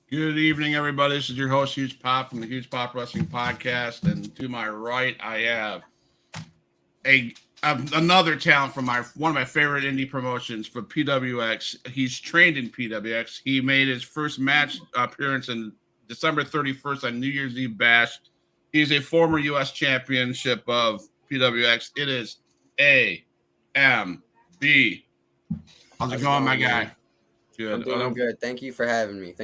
Good evening, everybody. This is your host, Huge Pop, from the Huge Pop Wrestling Podcast. And to my right, I have another talent from one of my favorite indie promotions, from PWX. He's trained in PWX. He made his first match appearance on December 31st on New Year's Eve Bash. He's a former U.S. championship of PWX. It is AMB. How's it going, my guy? Good. I'm doing good. Thank you for having me. It's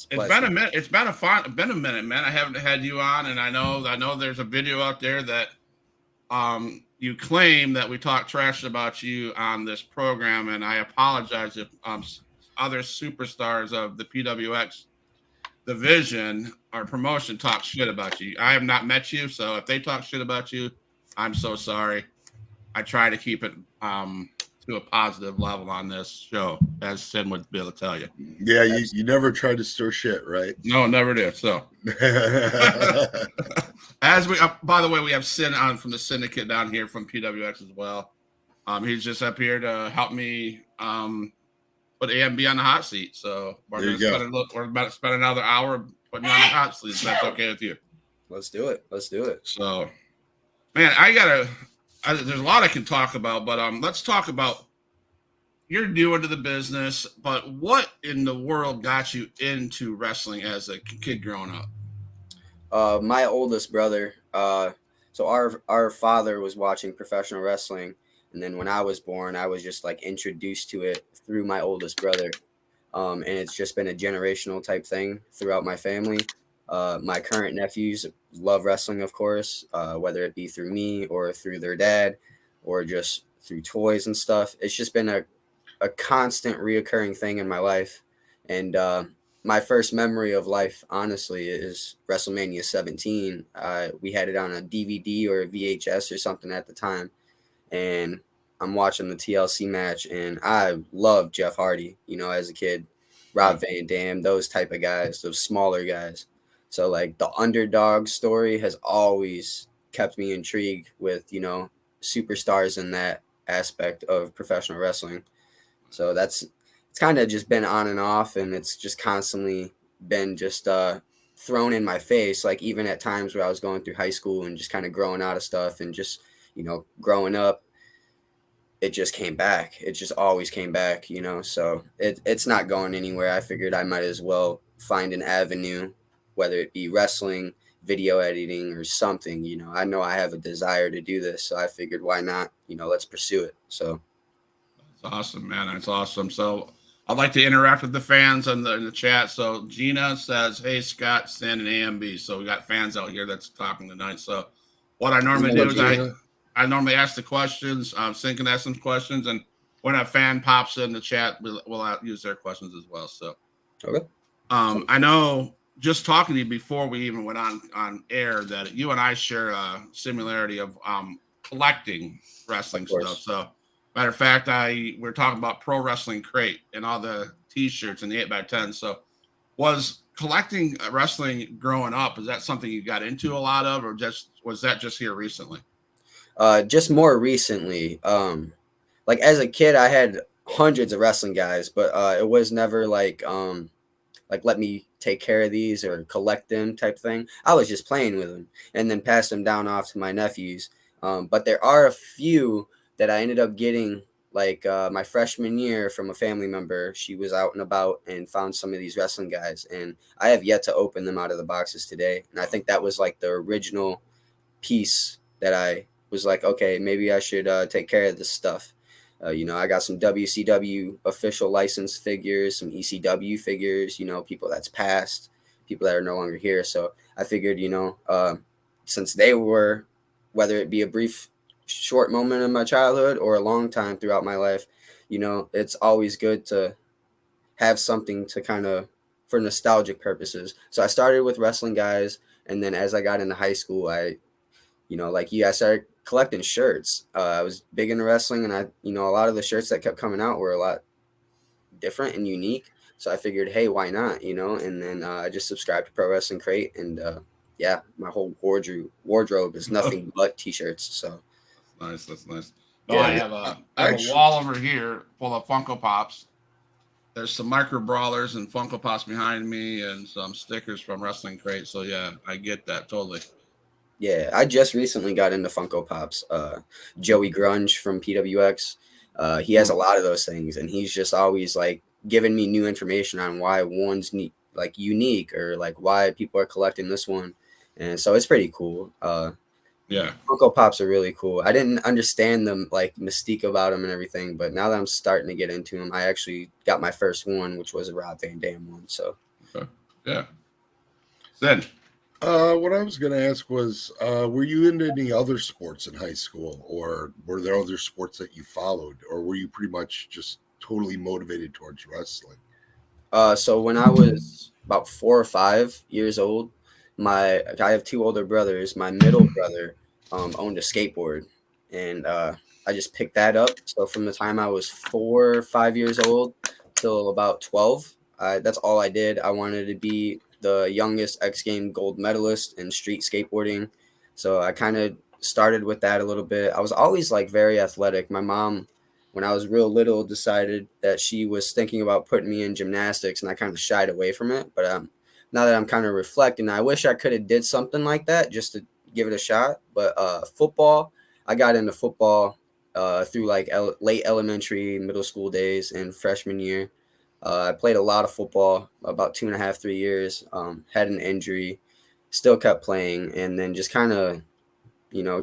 been a minute. It's been a minute, man. I haven't had you on, and I know there's a video out there that you claim that we talk trash about you on this program, and I apologize if other superstars of the PWX division or promotion talk shit about you. I have not met you, so if they talk shit about you, I'm so sorry. I try to keep it to a positive level on this show, as Sin would be able to tell you. Yeah, you never try to stir shit, right? No, never did. So, as we, by the way, we have Sin on from the Syndicate down here from PWX as well. He's just up here to help me put AMB on the hot seat. So we're about to spend another hour putting you on the hot seat. If that's okay with you? Let's do it. So, man, there's a lot I can talk about, but let's talk about, you're new into the business, but what in the world got you into wrestling as a kid growing up? My oldest brother. So our father was watching professional wrestling, and then when I was born, I was just like introduced to it through my oldest brother. And it's just been a generational type thing throughout my family. My current nephews love wrestling, of course, whether it be through me or through their dad or just through toys and stuff. It's just been a constant reoccurring thing in my life. And my first memory of life, honestly, is WrestleMania 17. We had it on a DVD or a VHS or something at the time. And I'm watching the TLC match, and I loved Jeff Hardy, as a kid. Rob Van Dam, those type of guys, those smaller guys. So, like, the underdog story has always kept me intrigued with, superstars in that aspect of professional wrestling. So it's kind of just been on and off, and it's just constantly been just thrown in my face. Like, even at times where I was going through high school and just kind of growing out of stuff and just, growing up, it just came back. It just always came back, So it's not going anywhere. I figured I might as well find an avenue, whether it be wrestling, video editing, or something. I know I have a desire to do this, so I figured, why not? Let's pursue it. So that's awesome, man. That's awesome. So I'd like to interact with the fans in the chat. So Gina says, "Hey, Scott, Sin, and AMB." So we got fans out here that's talking tonight. So what I normally do is I normally ask the questions. Sin can ask some questions, and when a fan pops in the chat, we'll use their questions as well. So okay. I know, just talking to you before we even went on air, that you and I share a similarity of collecting wrestling stuff. So, matter of fact, we're talking about Pro Wrestling Crate and all the T-shirts and the 8x10. So, was collecting wrestling growing up, is that something you got into a lot of, or was that just here recently? Just more recently. Like, as a kid, I had hundreds of wrestling guys, but it was never like let me take care of these or collect them type thing. I was just playing with them and then passed them down off to my nephews. But there are a few that I ended up getting, like my freshman year, from a family member. She was out and about and found some of these wrestling guys, and I have yet to open them out of the boxes today. And I think that was like the original piece that I was like, okay, maybe I should take care of this stuff. I got some WCW official license figures, some ECW figures, people that's passed, people that are no longer here. So I figured, since they were whether it be a brief, short moment in my childhood or a long time throughout my life, it's always good to have something to kind of for nostalgic purposes. So I started with wrestling guys, and then as I got into high school, like I started collecting shirts. I was big into wrestling, and a lot of the shirts that kept coming out were a lot different and unique. So I figured, hey, why not? And then I just subscribed to Pro Wrestling Crate, and yeah, my whole wardrobe is nothing but t-shirts. So Nice. That's nice. Yeah, I have a wall over here full of Funko Pops. There's some micro brawlers and Funko Pops behind me, and some stickers from Wrestling Crate. So yeah, I get that totally. yeah, I just recently got into Funko Pops. Joey Grunge from PWX, he has a lot of those things, and he's just always like giving me new information on why one's like unique, or like why people are collecting this one, and so it's pretty cool. Yeah. Funko Pops are really cool. I didn't understand them, like mystique about them and everything, but now that I'm starting to get into them, I actually got my first one, which was a Rob Van Dam one. So Okay. Yeah. Then. What I was going to ask was, were you into any other sports in high school, or were there other sports that you followed, or were you pretty much just totally motivated towards wrestling? So when I was about 4 or 5 years old, I have two older brothers. My middle brother owned a skateboard, and I just picked that up. So from the time I was 4 or 5 years old till about 12, that's all I did. I wanted to be the youngest X Game gold medalist in street skateboarding. So I kind of started with that a little bit. I was always like very athletic. My mom, when I was real little, decided that she was thinking about putting me in gymnastics, and I kind of shied away from it. But now that I'm kind of reflecting, I wish I could have did something like that just to give it a shot. But football, I got into football through like late elementary, middle school days, and freshman year. I played a lot of football, about 2.5, 3 years. Had an injury, still kept playing, and then just kind of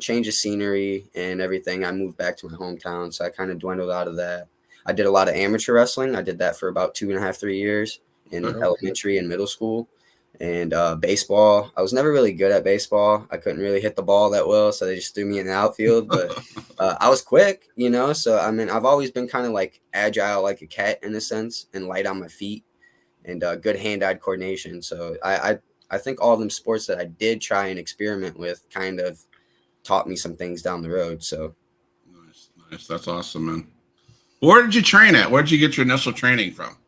change of scenery and everything. I moved back to my hometown, so I kind of dwindled out of that. I did a lot of amateur wrestling. I did that for about 2.5, 3 years in Okay. elementary and middle school. And baseball, I was never really good at baseball. I couldn't really hit the ball that well, so they just threw me in the outfield. But I was quick, so I mean, I've always been kind of like agile, like a cat in a sense, and light on my feet, and good hand-eye coordination. So I think all of them sports that I did try and experiment with kind of taught me some things down the road. So Nice. That's awesome, man. Where did you train at? Where did you get your initial training from?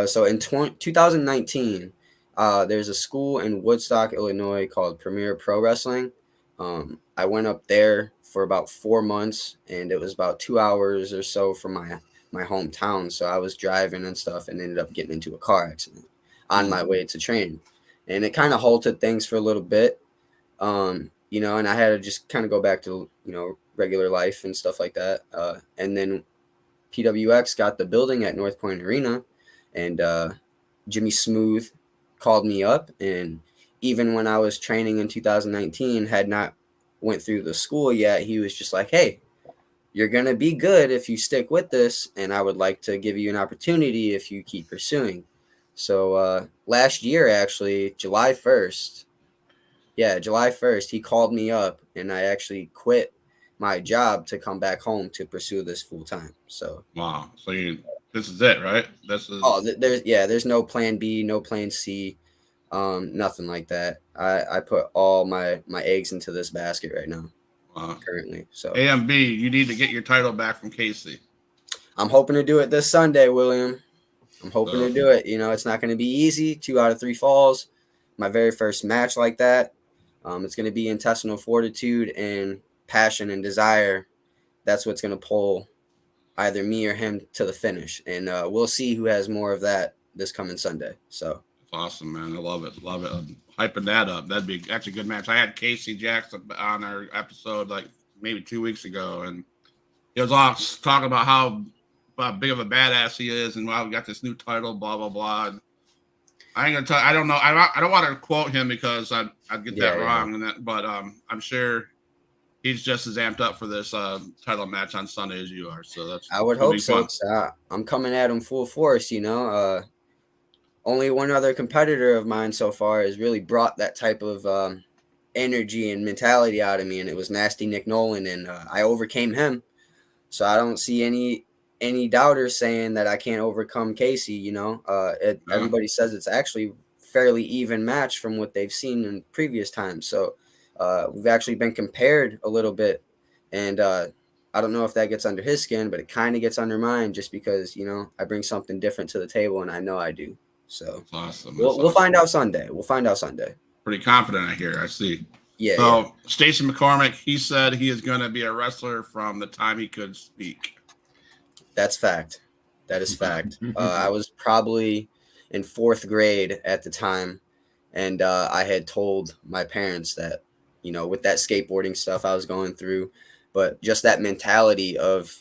so in 2019, there's a school in Woodstock, Illinois called Premier Pro Wrestling. I went up there for about 4 months, and it was about 2 hours or so from my hometown. So I was driving and stuff, and ended up getting into a car accident on my way to train, and it kind of halted things for a little bit. And I had to just kind of go back to regular life and stuff like that. And then PWX got the building at North Point Arena, and Jimmy Smooth called me up, and even when I was training in 2019, had not went through the school yet, he was just like, hey, you're going to be good if you stick with this, and I would like to give you an opportunity if you keep pursuing. So last year, actually, July 1st, he called me up, and I actually quit my job to come back home to pursue this full time. So Wow. So this is it, right? This is there's no plan B, no plan C, nothing like that. I put all my eggs into this basket right now, currently. So AMB, you need to get your title back from Casey. I'm hoping to do it this Sunday, William. I'm hoping to do it. It's not going to be easy. 2 out of 3 falls. My very first match like that. It's going to be intestinal fortitude and passion and desire. That's what's going to pull either me or him to the finish. And we'll see who has more of that this coming Sunday. So it's awesome, man. I love it. Love it. I'm hyping that up. That's a good match. I had Casey Jackson on our episode like maybe 2 weeks ago, and he was all talking about how big of a badass he is, and wow, we got this new title, blah blah blah. And I ain't gonna tell. I don't know. I don't want to quote him because I'd get that wrong. And but I'm sure he's just as amped up for this title match on Sunday as you are. So I would hope so. I'm coming at him full force. Only one other competitor of mine so far has really brought that type of energy and mentality out of me, and it was Nasty Nick Nolan, and I overcame him. So I don't see any doubters saying that I can't overcome Casey. Everybody says it's actually fairly even match from what they've seen in previous times. So we've actually been compared a little bit, and I don't know if that gets under his skin, but it kind of gets under mine just because I bring something different to the table, and I know I do. So That's awesome. we'll find out Sunday. We'll find out Sunday. Pretty confident, I hear. I see. Yeah. So yeah. Stacey McCormick, he said he is going to be a wrestler from the time he could speak. That's fact. That is fact. I was probably in 4th grade at the time, and I had told my parents that, with that skateboarding stuff I was going through, but just that mentality of,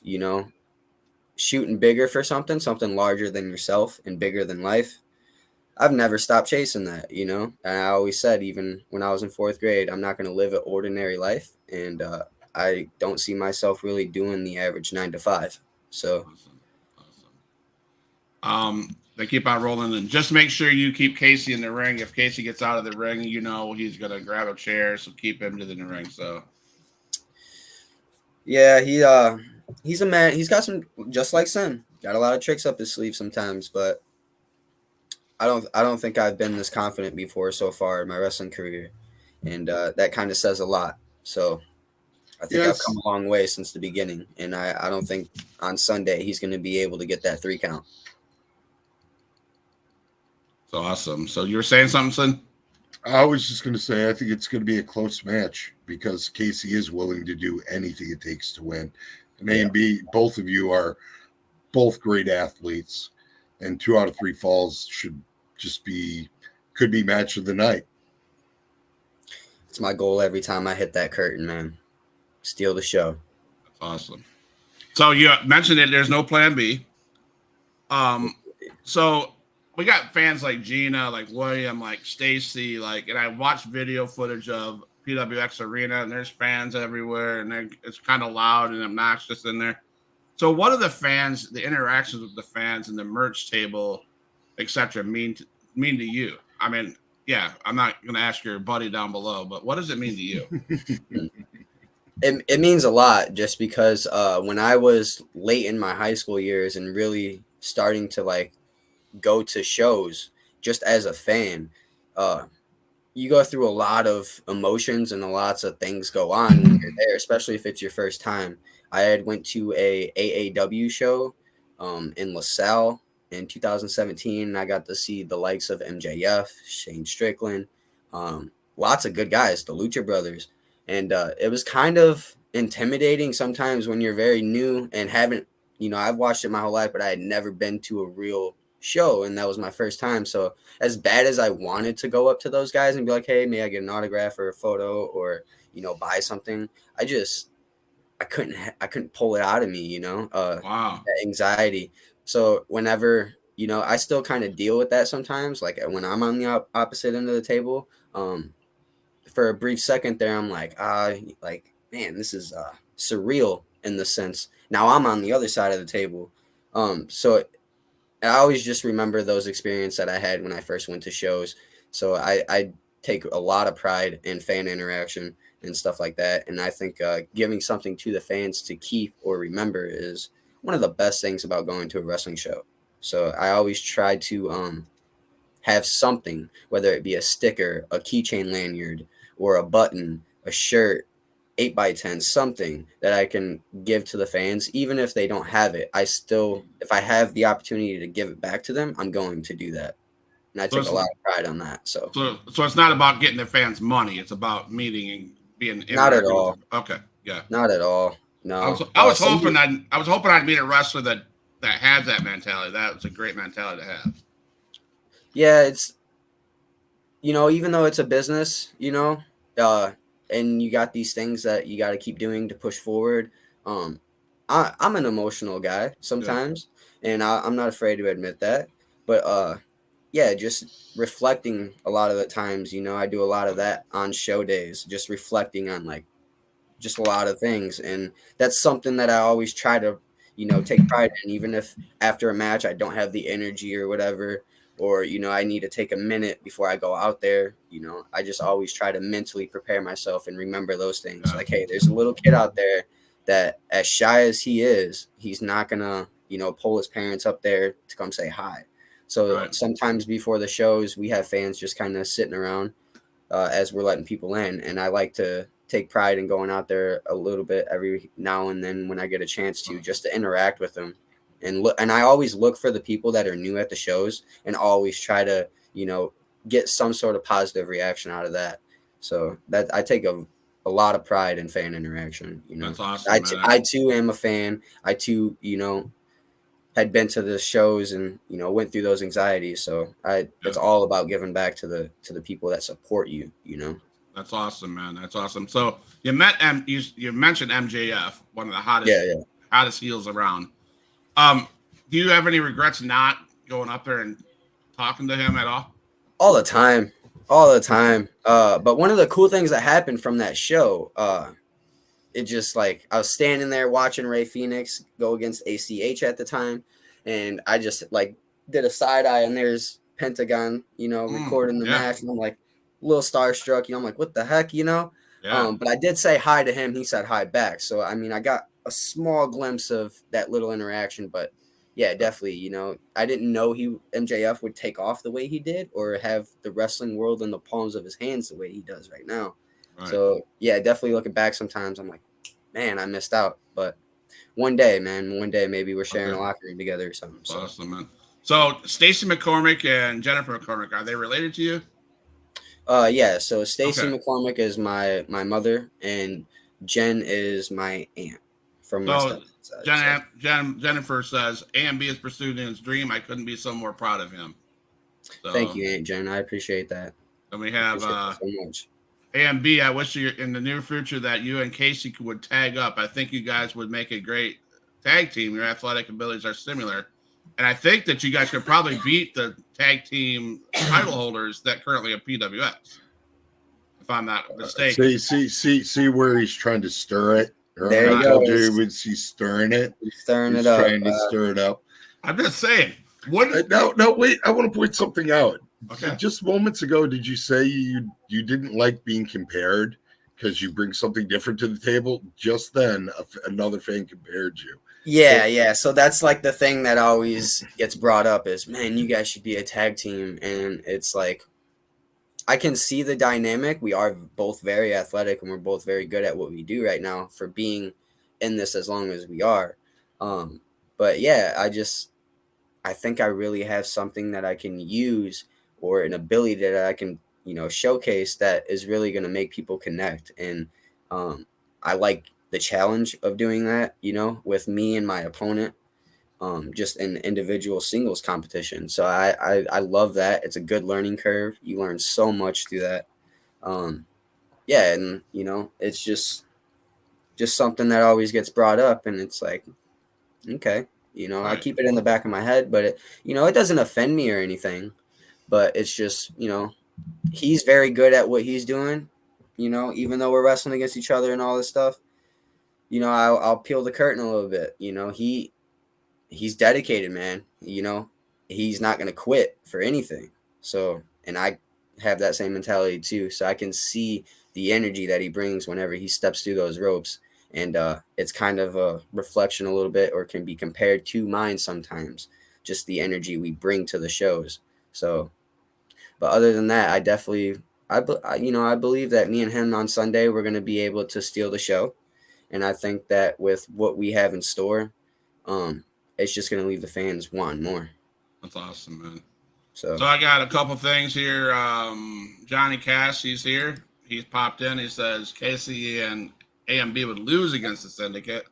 shooting bigger for something larger than yourself and bigger than life. I've never stopped chasing that, and I always said, even when I was in 4th grade, I'm not going to live an ordinary life, and I don't see myself really doing the average 9 to 5. So awesome. They keep on rolling, and just make sure you keep Casey in the ring. If Casey gets out of the ring, he's gonna grab a chair, so keep him to the ring. So yeah, he's a man. He's got some, just like Sin, got a lot of tricks up his sleeve sometimes, but I don't think I've been this confident before so far in my wrestling career, and that kind of says a lot. So I think I've come a long way since the beginning, and I don't think on Sunday he's going to be able to get that 3 count. So awesome. So you were saying something, Sin? I was just going to say, I think it's going to be a close match because Casey is willing to do anything it takes to win. And AMB, both of you are both great athletes, and 2 out of 3 falls could be match of the night. It's my goal every time I hit that curtain, man. Steal the show. That's awesome. So you mentioned it. There's no plan B. So we got fans like Gina, like William, like Stacy, and I watched video footage of PWX Arena, and there's fans everywhere, and it's kind of loud and obnoxious in there. So what do the interactions with the fans and the merch table, etc., mean to you? I mean, yeah, I'm not going to ask your buddy down below, but what does it mean to you? It means a lot, just because when I was late in my high school years and really starting to go to shows just as a fan, you go through a lot of emotions and lots of things go on when you're there, especially if it's your first time. I had went to a AAW show in LaSalle in 2017, and I got to see the likes of MJF, Shane Strickland, lots of good guys, the Lucha Brothers. And it was kind of intimidating sometimes when you're very new and haven't, I've watched it my whole life, but I had never been to a real show, and that was my first time. So as bad as I wanted to go up to those guys and be like, hey, may I get an autograph or a photo or, buy something, I couldn't pull it out of me, Wow. that anxiety. So whenever, I still kind of deal with that sometimes, like when I'm on the opposite end of the table, for a brief second there, I'm like, man, this is surreal in the sense. Now I'm on the other side of the table. So I always just remember those experiences that I had when I first went to shows. So I take a lot of pride in fan interaction and stuff like that. And I think giving something to the fans to keep or remember is one of the best things about going to a wrestling show. So I always try to have something, whether it be a sticker, a keychain lanyard, or a button, a shirt, 8x10, something that I can give to the fans, even if they don't have it. If I have the opportunity to give it back to them, I'm going to do that. And I take a lot of pride on that. So it's not about getting the fans money. It's about meeting and being. Not at all. Okay. Yeah. Not at all. No. I was hoping I'd meet a wrestler that has that mentality. That was a great mentality to have. Yeah, it's, even though it's a business, and you got these things that you got to keep doing to push forward. I'm an emotional guy sometimes, and I'm not afraid to admit that. But yeah, just reflecting a lot of the times, I do a lot of that on show days, just reflecting on just a lot of things, and that's something that I always try to take pride in, even if after a match I don't have the energy or whatever. or, I need to take a minute before I go out there. I just always try to mentally prepare myself and remember those things. Yeah. Like, hey, there's a little kid out there that, as shy as he is, he's not gonna, pull his parents up there to come say hi. So Right. sometimes before the shows, we have fans just kind of sitting around as we're letting people in. And I like to take pride in going out there a little bit every now and then when I get a chance to, just to interact with them. And I always look for the people that are new at the shows and always try to, get some sort of positive reaction out of that. So that I take a lot of pride in fan interaction. That's awesome, man. I too am a fan. I too, had been to the shows and, went through those anxieties. So it's all about giving back to the people that support you, That's awesome, man. That's awesome. So you mentioned MJF, one of the hottest heels around. Do you have any regrets not going up there and talking to him at all? All the time. But one of the cool things that happened from that show, it just like I was standing there watching Ray Phoenix go against ACH at the time, and I just like did a side eye, and there's Pentagon, recording the match, and I'm like a little starstruck, I'm like, what the heck, Yeah. But I did say hi to him. He said hi back. So I mean, I got a small glimpse of that little interaction, but yeah, definitely, I didn't know MJF would take off the way he did or have the wrestling world in the palms of his hands the way he does right now. Right. So yeah, definitely looking back sometimes I'm like, man, I missed out. But one day maybe we're sharing a locker room together or something. So. Awesome, man. So Stacey McCormick and Jennifer McCormick, are they related to you? Yeah. So Stacey McCormick is my mother, and Jen is my aunt from my stepside. Jennifer says AMB is pursuing his dream. I couldn't be so more proud of him. So, thank you, Aunt Jen. I appreciate that. And we have so much. AMB, I wish you in the near future that you and Casey would tag up. I think you guys would make a great tag team. Your athletic abilities are similar. And I think that you guys could probably beat the tag team title holders that currently have PWS, if I'm not mistaken. See where he's trying to stir it. There you go. He's stirring it. He's trying to stir it up. I'm just saying. No, wait. I want to point something out. Okay. Just moments ago, did you say you didn't like being compared because you bring something different to the table? Just then, another fan compared you. Yeah. So that's like the thing that always gets brought up is, man, you guys should be a tag team. And it's like, I can see the dynamic. We are both very athletic and we're both very good at what we do right now for being in this as long as we are. But yeah, I think I really have something that I can use or an ability that I can, showcase that is really going to make people connect. And I like the challenge of doing that, with me and my opponent. Just an individual singles competition. So I love that. It's a good learning curve. You learn so much through that. Yeah. And, it's just something that always gets brought up, and it's like, okay, right. I keep it in the back of my head, but it doesn't offend me or anything, but it's just, he's very good at what he's doing, even though we're wrestling against each other and all this stuff, I'll peel the curtain a little bit. He's dedicated, man. He's not going to quit for anything. So, and I have that same mentality too. So I can see the energy that he brings whenever he steps through those ropes. And it's kind of a reflection a little bit, or can be compared to mine sometimes, just the energy we bring to the shows. So, but other than that, I definitely, I believe that me and him on Sunday, we're going to be able to steal the show. And I think that with what we have in store, it's just going to leave the fans wanting more. That's awesome, man. So I got a couple things here. Johnny Cash, he's here. He's popped in. He says Casey and AMB would lose against the Syndicate.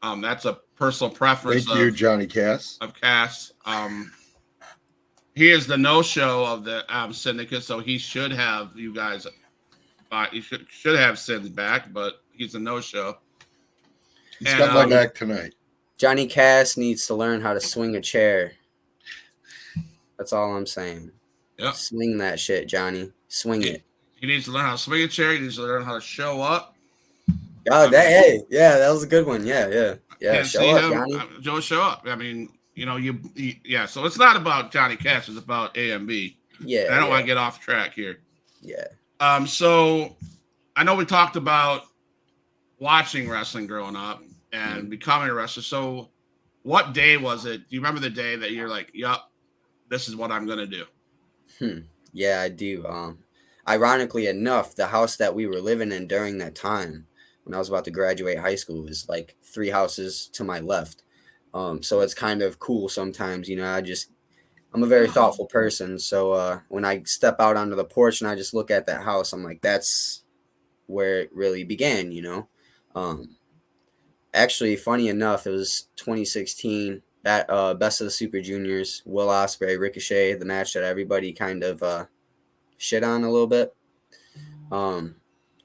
That's a personal preference. Thank you, Johnny Cass. Of Cass. He is the no-show of the Syndicate, so he should have you guys. He should have Sid back, but he's a no-show. He's got my back tonight. Johnny Cass needs to learn how to swing a chair. That's all I'm saying. Yep. Swing that shit, Johnny. Swing it. He needs to learn how to swing a chair. He needs to learn how to show up. Oh, that was a good one. Yeah. Show up, Johnny. Joe, show up. I mean, yeah. So it's not about Johnny Cash. It's about AMB. Yeah, And I don't yeah, want to get off track here. yeah. So I know we talked about watching wrestling growing up and Mm. becoming a wrestler. So what day was it? Do you remember the day that you're like, yup, this is what I'm gonna do? Yeah, I do. Ironically enough, the house that we were living in during that time, when I was about to graduate high school, was like 3 houses to my left. So it's kind of cool sometimes, I'm a very thoughtful person. So when I step out onto the porch and I just look at that house, I'm like, that's where it really began. Um, Actually, funny enough, it was 2016 at Best of the Super Juniors, Will Ospreay, Ricochet, the match that everybody kind of shit on a little bit. Um,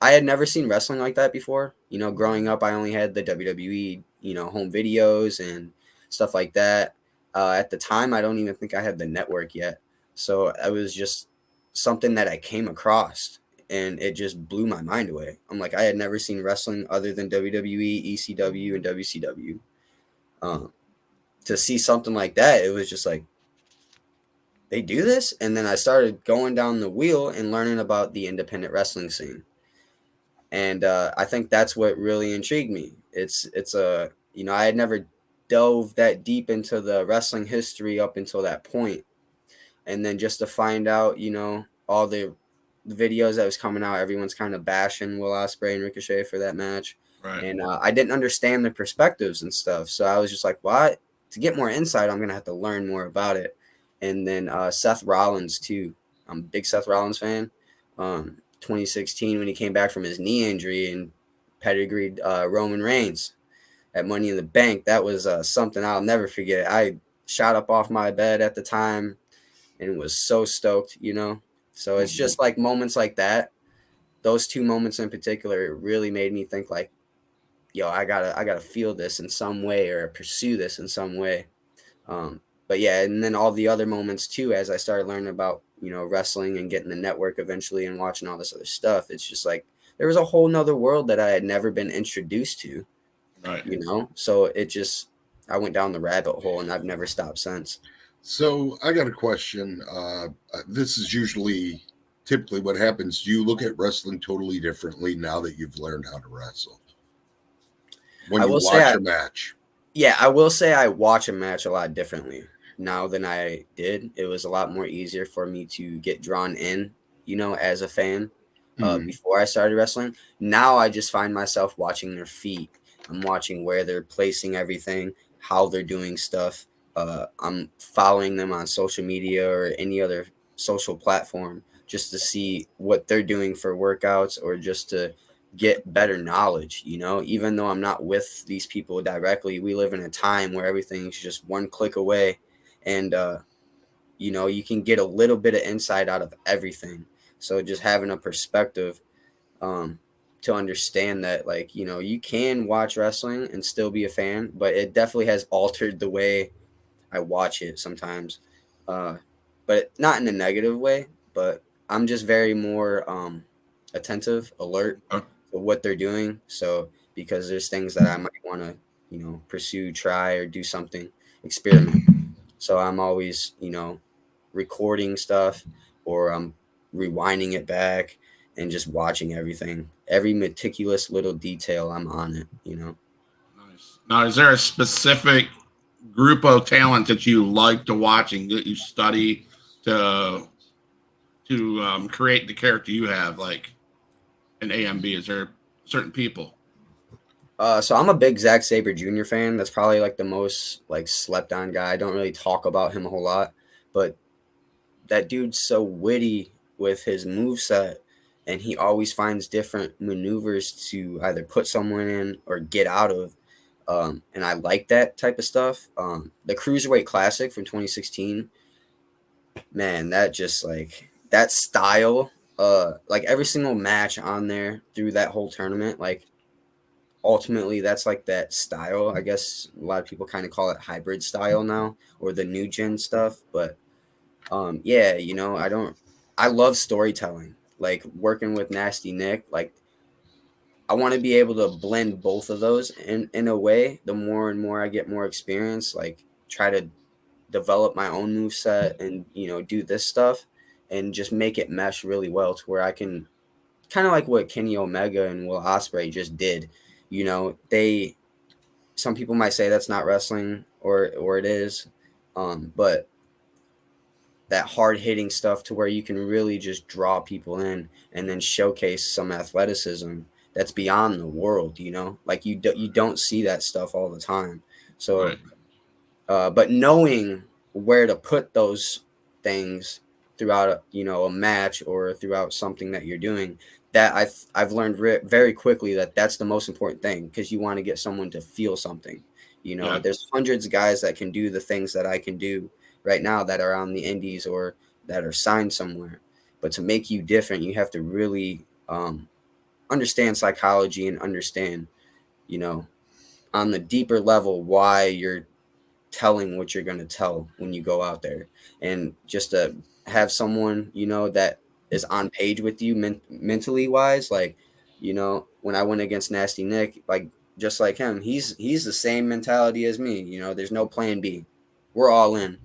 I had never seen wrestling like that before. Growing up, I only had the WWE, home videos and stuff like that. At the time, I don't even think I had the network yet. So it was just something that I came across and it just blew my mind away. I'm like, I had never seen wrestling other than WWE, ECW, and WCW. Um, to see something like that, it was just like, they do this? And then I started going down the wheel and learning about the independent wrestling scene. And I think that's what really intrigued me. I had never dove that deep into the wrestling history up until that point, and then just to find out, all the videos that was coming out, everyone's kind of bashing Will Ospreay and Ricochet for that match, Right. and I didn't understand the perspectives and stuff, so I was just like, "What? To get more insight, I'm gonna have to learn more about it." And then Seth Rollins too. I'm a big Seth Rollins fan. 2016 when he came back from his knee injury and pedigreed Roman Reigns at Money in the Bank, that was something I'll never forget. I shot up off my bed at the time and was so stoked. So it's just like moments like that. Those two moments in particular really made me think like, yo, I gotta feel this in some way or pursue this in some way. But yeah, and then all the other moments too, as I started learning about, wrestling and getting the network eventually and watching all this other stuff, it's just like there was a whole nother world that I had never been introduced to, Right. So I went down the rabbit hole and I've never stopped since. So I got a question. This is typically what happens. Do you look at wrestling totally differently now that you've learned how to wrestle? When I you will say, watch a match? yeah, I will say I watch a match a lot differently now than I did. It was a lot more easier for me to get drawn in, as a fan before I started wrestling. Now I just find myself watching their feet. I'm watching where they're placing everything, how they're doing stuff. I'm following them on social media or any other social platform just to see what they're doing for workouts or just to get better knowledge. Even though I'm not with these people directly, we live in a time where everything's just one click away, and you can get a little bit of insight out of everything. So just having a perspective to understand that, like, you can watch wrestling and still be a fan, but it definitely has altered the way I watch it sometimes, uh, but not in a negative way. But I'm just very more attentive, alert to what they're doing. So because there's things that I might want to, pursue, try, or do something, experiment. So I'm always, recording stuff, or I'm rewinding it back and just watching everything, every meticulous little detail. I'm on it. Nice. Now, is there a specific group of talent that you like to watching that you study to create the character you have, like in AMB? Is there certain people? So I'm a big Zack Sabre Jr. fan. That's probably like the most like slept on guy. I don't really talk about him a whole lot, but that dude's so witty with his moveset, and he always finds different maneuvers to either put someone in or get out of. And I like that type of stuff. The Cruiserweight Classic from 2016, man, that just like that style, like every single match on there through that whole tournament, like ultimately that's like that style. I guess a lot of people kind of call it hybrid style now or the new gen stuff, but yeah, I love storytelling. Like working with Nasty Nick, like I want to be able to blend both of those in a way. The more and more I get more experience, like try to develop my own move set and do this stuff and just make it mesh really well to where I can kind of like what Kenny Omega and Will Ospreay just did. They some people might say that's not wrestling or it is, but that hard hitting stuff to where you can really just draw people in and then showcase some athleticism that's beyond the world. Like you don't see that stuff all the time. So, Right. but knowing where to put those things throughout a match or throughout something that you're doing, that I've learned very quickly that that's the most important thing, because you want to get someone to feel something. Yeah. There's hundreds of guys that can do the things that I can do right now that are on the indies or that are signed somewhere, but to make you different, you have to really understand psychology and understand on the deeper level why you're telling what you're going to tell when you go out there, and just to have someone that is on page with you mentally wise. Like when I went against Nasty Nick, like just like him, he's the same mentality as me. There's no plan B, we're all in.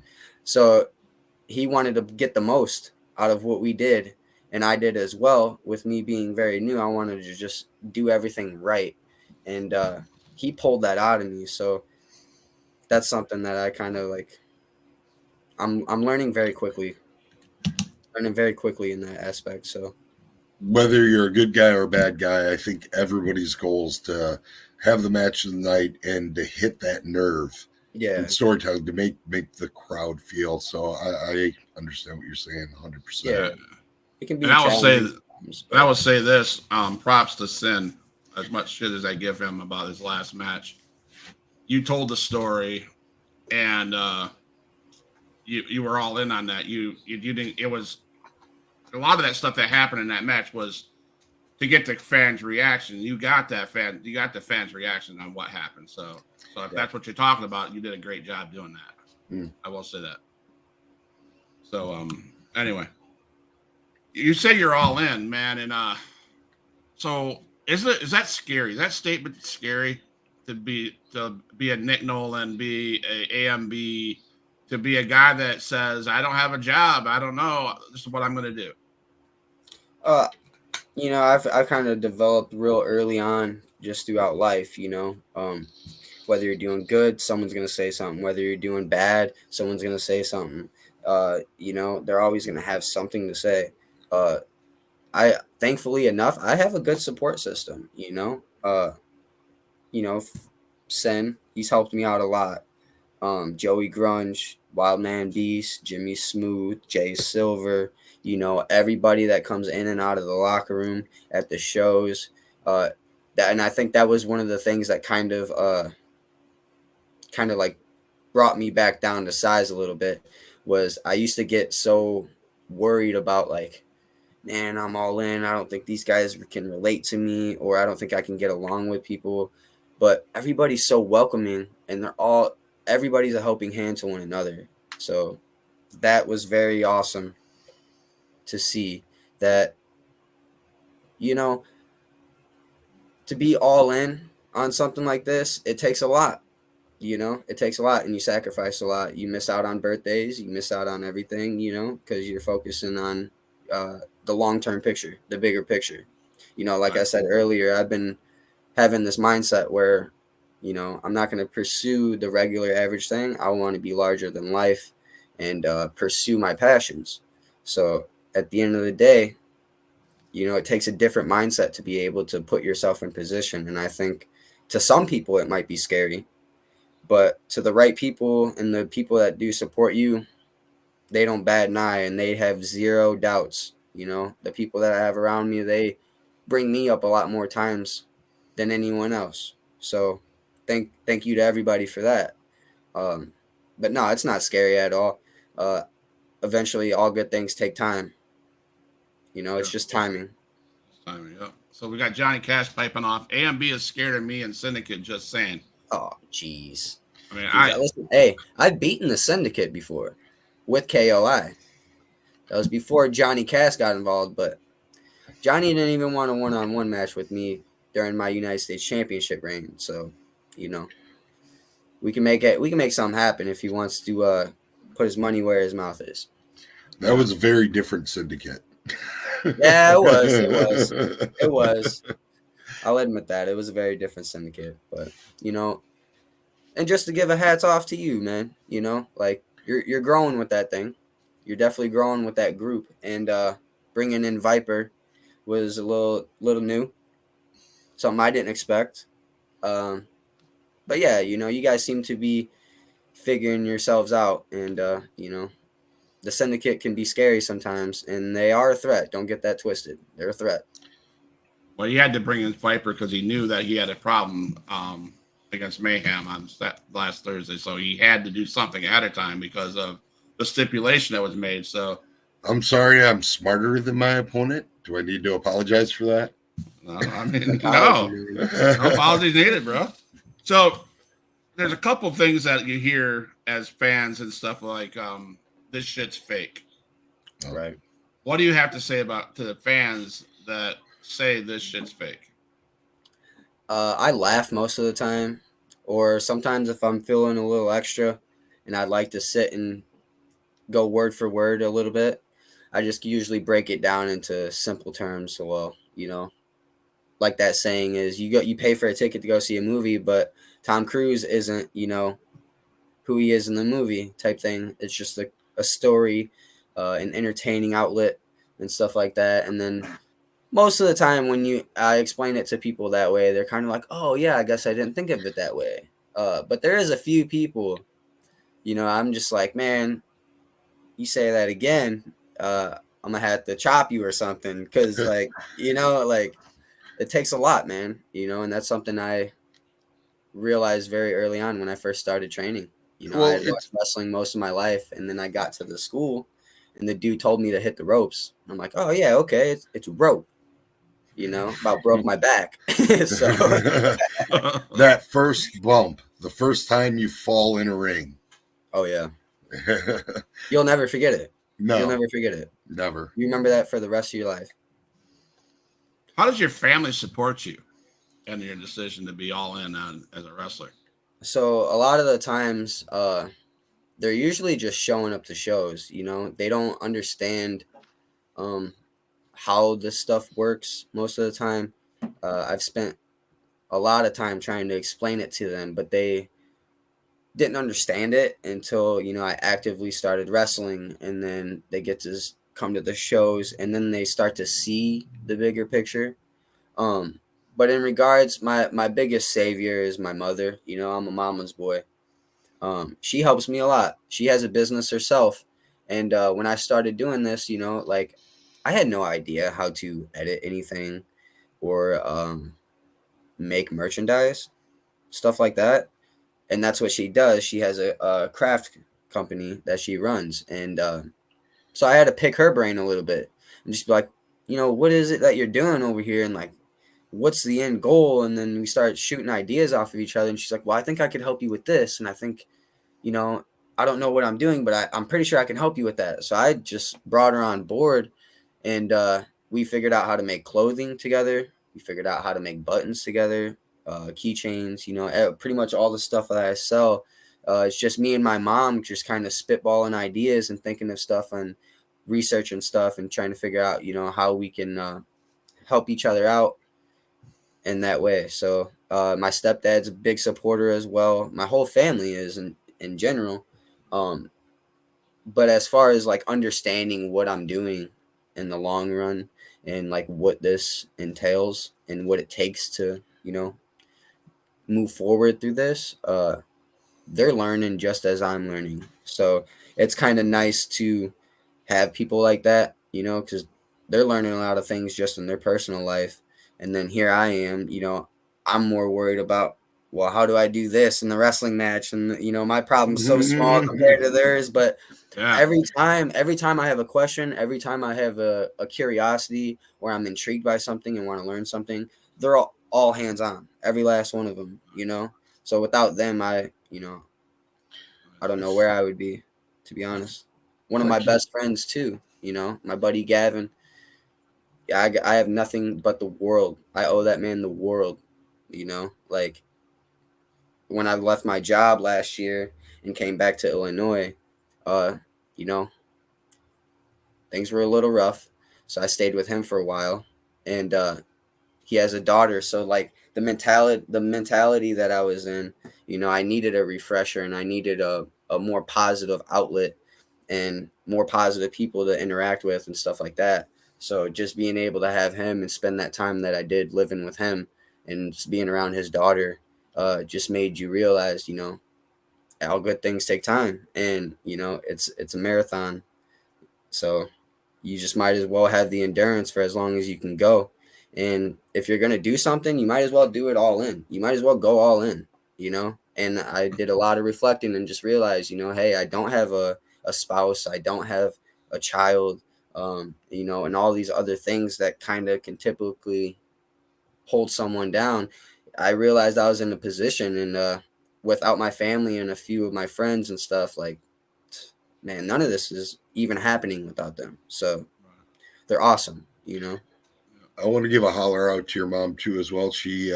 So he wanted to get the most out of what we did, and I did as well. With me being very new, I wanted to just do everything right, and he pulled that out of me. So that's something that I kind of like. I'm learning very quickly. Learning very quickly in that aspect. So Whether you're a good guy or a bad guy, I think everybody's goal is to have the match of the night and to hit that nerve yeah, and storytelling to make the crowd feel. So I understand what you're saying 100%. yeah, it can And be I will say, challenging. and I will say this: props to Sin. As much shit as I give him about his last match, you told the story, and you were all in on that. You didn't. It was a lot of that stuff that happened in that match was to get the fans' reaction. You got the fans' reaction on what happened. So if that's what you're talking about, you did a great job doing that. I will say that. So anyway, you say you're all in, man, and so is that scary? Is that statement scary to be a Nick Nolan, be a AMB, to be a guy that says I don't have a job, I don't know, this is what I'm going to do. Uh, I've kind of developed real early on just throughout life. Whether you're doing good, someone's gonna say something. Whether you're doing bad, someone's gonna say something. They're always gonna have something to say. I thankfully enough, I have a good support system. You know, Sen, he's helped me out a lot. Joey Grunge, Wildman Beast, Jimmy Smooth, Jay Silver, everybody that comes in and out of the locker room at the shows. And I think that was one of the things that kind of like brought me back down to size a little bit. Was I used to get so worried about, like, man, I'm all in. I don't think these guys can relate to me, or I don't think I can get along with people. But everybody's so welcoming, and everybody's a helping hand to one another. So that was very awesome to see that, to be all in on something like this, it takes a lot. It takes a lot, and you sacrifice a lot. You miss out on birthdays, you miss out on everything, because you're focusing on the long-term picture, the bigger picture. Like I said earlier, I've been having this mindset where, I'm not going to pursue the regular average thing. I want to be larger than life and pursue my passions. So at the end of the day, it takes a different mindset to be able to put yourself in position. And I think to some people it might be scary, but to the right people and the people that do support you, they don't bat an eye, and they have zero doubts. The people that I have around me, they bring me up a lot more times than anyone else. So thank you to everybody for that. But no, it's not scary at all. Eventually, all good things take time. It's just timing. Timing, yep. So we got Johnny Cash piping off. AMB is scared of me and Syndicate, just saying. Oh, jeez. I mean, Listen, hey, I've beaten the Syndicate before with KOI. That was before Johnny Cash got involved, but Johnny didn't even want a one-on-one match with me during my United States Championship reign. So, we can make it. We can make something happen if he wants to put his money where his mouth is. That was a very different syndicate. Yeah, it was. It was. I'll admit that. It was a very different syndicate. But, and just to give a hats off to you, man, like you're growing with that thing. You're definitely growing with that group. And bringing in Viper was a little new. Something I didn't expect. But yeah, you guys seem to be figuring yourselves out. And, the syndicate can be scary sometimes, and they are a threat. Don't get that twisted. They're a threat. Well, he had to bring in Viper because he knew that he had a problem against Mayhem on last Thursday. So he had to do something ahead of time because of the stipulation that was made. So I'm sorry, I'm smarter than my opponent. Do I need to apologize for that? I mean, no apologies needed, bro. So there's a couple things that you hear as fans and stuff like this shit's fake. Right. What do you have to say to the fans that say this shit's fake? I laugh most of the time, or sometimes if I'm feeling a little extra and I'd like to sit and go word for word a little bit, I just usually break it down into simple terms. So, well, like that saying is, you pay for a ticket to go see a movie, but Tom Cruise isn't, who he is in the movie type thing. It's just a story, an entertaining outlet and stuff like that. And then most of the time when I explain it to people that way, they're kind of like, oh yeah, I guess I didn't think of it that way. But there is a few people, I'm just like, man, you say that again, I'm gonna have to chop you or something. Cause like, like it takes a lot, man, and that's something I realized very early on when I first started training. I had watched wrestling most of my life, and then I got to the school, and the dude told me to hit the ropes. I'm like, oh yeah, okay, it's rope. About broke my back. So that first bump, the first time you fall in a ring. Oh yeah, you'll never forget it. No, you'll never forget it. Never. You remember that for the rest of your life. How does your family support you in your decision to be all in on as a wrestler? So a lot of the times, they're usually just showing up to shows. They don't understand how this stuff works most of the time. I've spent a lot of time trying to explain it to them, but they didn't understand it until I actively started wrestling, and then they get to come to the shows, and then they start to see the bigger picture. But in regards, my biggest savior is my mother. I'm a mama's boy. She helps me a lot. She has a business herself, and when I started doing this, like I had no idea how to edit anything or make merchandise, stuff like that. And that's what she does. She has a craft company that she runs, and so I had to pick her brain a little bit and just be like, what is it that you're doing over here, and like, what's the end goal? And then we started shooting ideas off of each other, and she's like, well, I think I could help you with this, and I think, I don't know what I'm doing, but I'm pretty sure I can help you with that. So I just brought her on board, and we figured out how to make clothing together. We figured out how to make buttons together, keychains, pretty much all the stuff that I sell. It's just me and my mom just kind of spitballing ideas and thinking of stuff and researching stuff and trying to figure out, how we can help each other out in that way. So my stepdad's a big supporter as well. My whole family is in general. But as far as like understanding what I'm doing in the long run and like what this entails and what it takes to, move forward through this, they're learning just as I'm learning. So it's kind of nice to have people like that, because they're learning a lot of things just in their personal life. And then here I am, I'm more worried about, well, how do I do this in the wrestling match? And, my problem's so small compared to theirs. But Yeah. every time I have a question, every time I have a curiosity or I'm intrigued by something and want to learn something, they're all hands on, every last one of them, So without them, I don't know where I would be, to be honest. One of my best friends too, my buddy Gavin. Yeah, I have nothing but the world. I owe that man the world, like when I left my job last year and came back to Illinois, you know, things were a little rough, so I stayed with him for a while, and he has a daughter, so like the mentality that I was in, you know, I needed a refresher, and I needed a more positive outlet and more positive people to interact with and stuff like that. So just being able to have him and spend that time that I did living with him and just being around his daughter, just made you realize, you know, all good things take time, and you know it's a marathon. So you just might as well have the endurance for as long as you can go. And if you're going to do something, you might as well do it all in. You might as well go all in, you know? And I did a lot of reflecting and just realized, you know, hey, I don't have a spouse. I don't have a child, you know, and all these other things that kind of can typically hold someone down. I realized I was in a position, and without my family and a few of my friends and stuff, like, man, none of this is even happening without them. So they're awesome, you know. I want to give a holler out to your mom too as well. She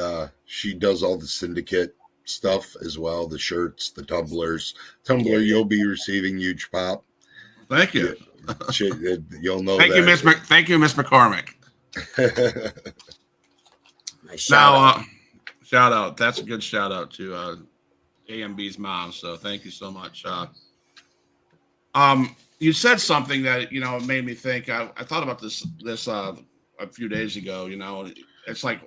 does all the syndicate stuff as well, the shirts, the tumblers. Yeah, yeah. You'll be receiving huge pop. Thank you. You'll know Thank that. you, Thank you, Miss McCormick. Nice shout out. Shout out. That's a good shout out to AMB's mom. So thank you so much. You said something that you know made me think. I thought about this a few days ago. You know, it's like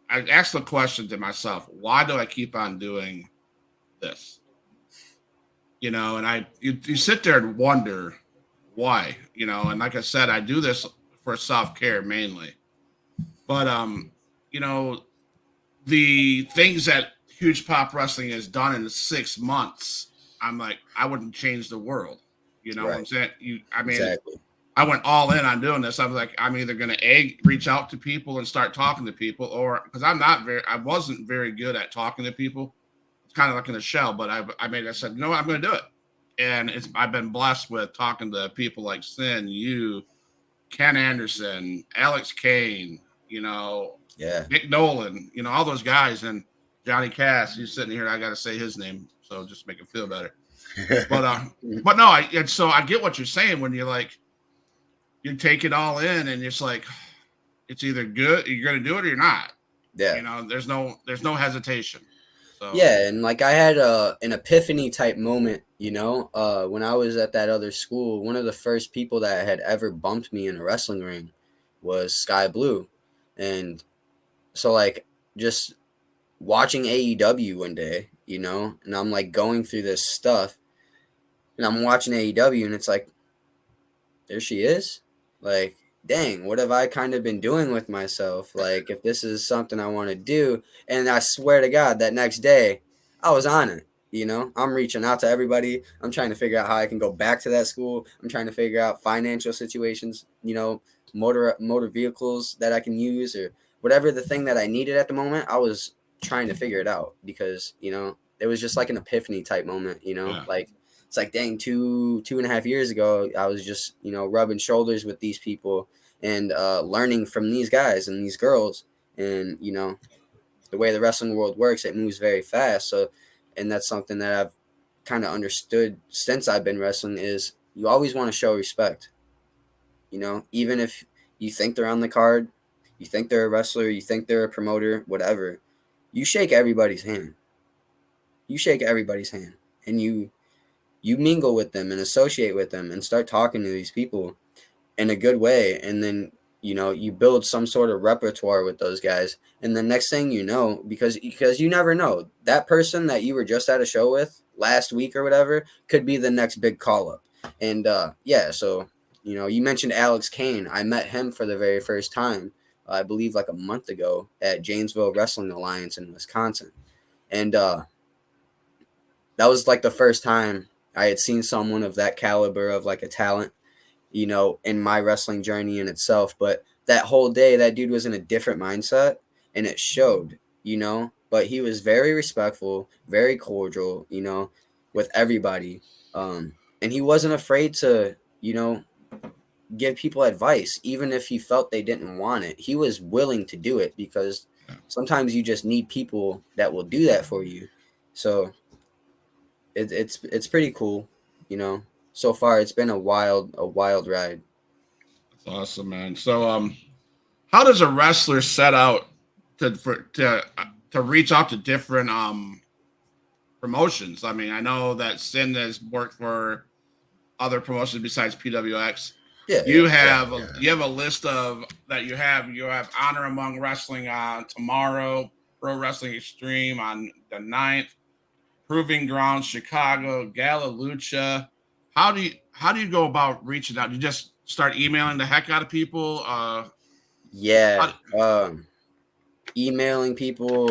I asked the question to myself: why do I keep on doing this? You know, and you sit there and wonder why. You know, and like I said, I do this for self care mainly. But you know, the things that Huge Pop Wrestling has done in 6 months, I'm like, I wouldn't change the world. You know what I'm Right. saying? I mean, Exactly. I went all in on doing this. I was like, I'm either going to reach out to people and start talking to people, or because I wasn't very good at talking to people. It's kind of like in a shell, but I said, no, I'm going to do it. And I've been blessed with talking to people like Sin, you, Ken Anderson, Alex Kane, you know, Yeah. Nick Nolan, you know, all those guys, and Johnny Cass. He's sitting here. I got to say his name, so just make him feel better. But no, so I get what you're saying when you're like, you take it all in, and it's like, it's either good, you're going to do it, or you're not. Yeah. You know, there's no hesitation. So Yeah, and like I had an epiphany type moment, you know, when I was at that other school. One of the first people that had ever bumped me in a wrestling ring was Sky Blue. And so like just watching AEW one day, you know, and I'm like going through this stuff, and I'm watching AEW, and it's like, there she is. Like, dang, what have I kind of been doing with myself? Like, if this is something I want to do, and I swear to God, that next day, I was on it. You know, I'm reaching out to everybody. I'm trying to figure out how I can go back to that school. I'm trying to figure out financial situations, you know, motor vehicles that I can use, or whatever the thing that I needed at the moment. I was trying to figure it out because, you know, it was just like an epiphany type moment, you know, yeah, like it's like, dang, 2.5 years ago, I was just, you know, rubbing shoulders with these people and learning from these guys and these girls. And, you know, the way the wrestling world works, it moves very fast. So, and that's something that I've kind of understood since I've been wrestling is you always want to show respect. You know, even if you think they're on the card, you think they're a wrestler, you think they're a promoter, whatever, you shake everybody's hand. You shake everybody's hand, and you mingle with them and associate with them and start talking to these people in a good way, and then you know you build some sort of repertoire with those guys, and the next thing you know, because you never know, that person that you were just at a show with last week or whatever could be the next big call up. And yeah, so you know, you mentioned Alex Kane. I met him for the very first time, I believe like a month ago at Janesville Wrestling Alliance in Wisconsin. And that was like the first time I had seen someone of that caliber of like a talent, you know, in my wrestling journey in itself. But that whole day, that dude was in a different mindset, and it showed, you know. But he was very respectful, very cordial, you know, with everybody. And he wasn't afraid to, you know, give people advice, even if he felt they didn't want it. He was willing to do it because yeah. sometimes you just need people that will do that for you. So it's pretty cool, you know. so far it's been a wild ride. That's awesome, man. So, how does a wrestler set out to reach out to different promotions? I mean, I know that Sin has worked for other promotions besides PWX. Yeah, You yeah. have Yeah. you have a list of that you have Honor Among Wrestling on tomorrow, Pro Wrestling Extreme on the 9th, Proving Ground Chicago, Gala Lucha. How do you go about reaching out? You just start emailing the heck out of people? Yeah. How, Emailing people.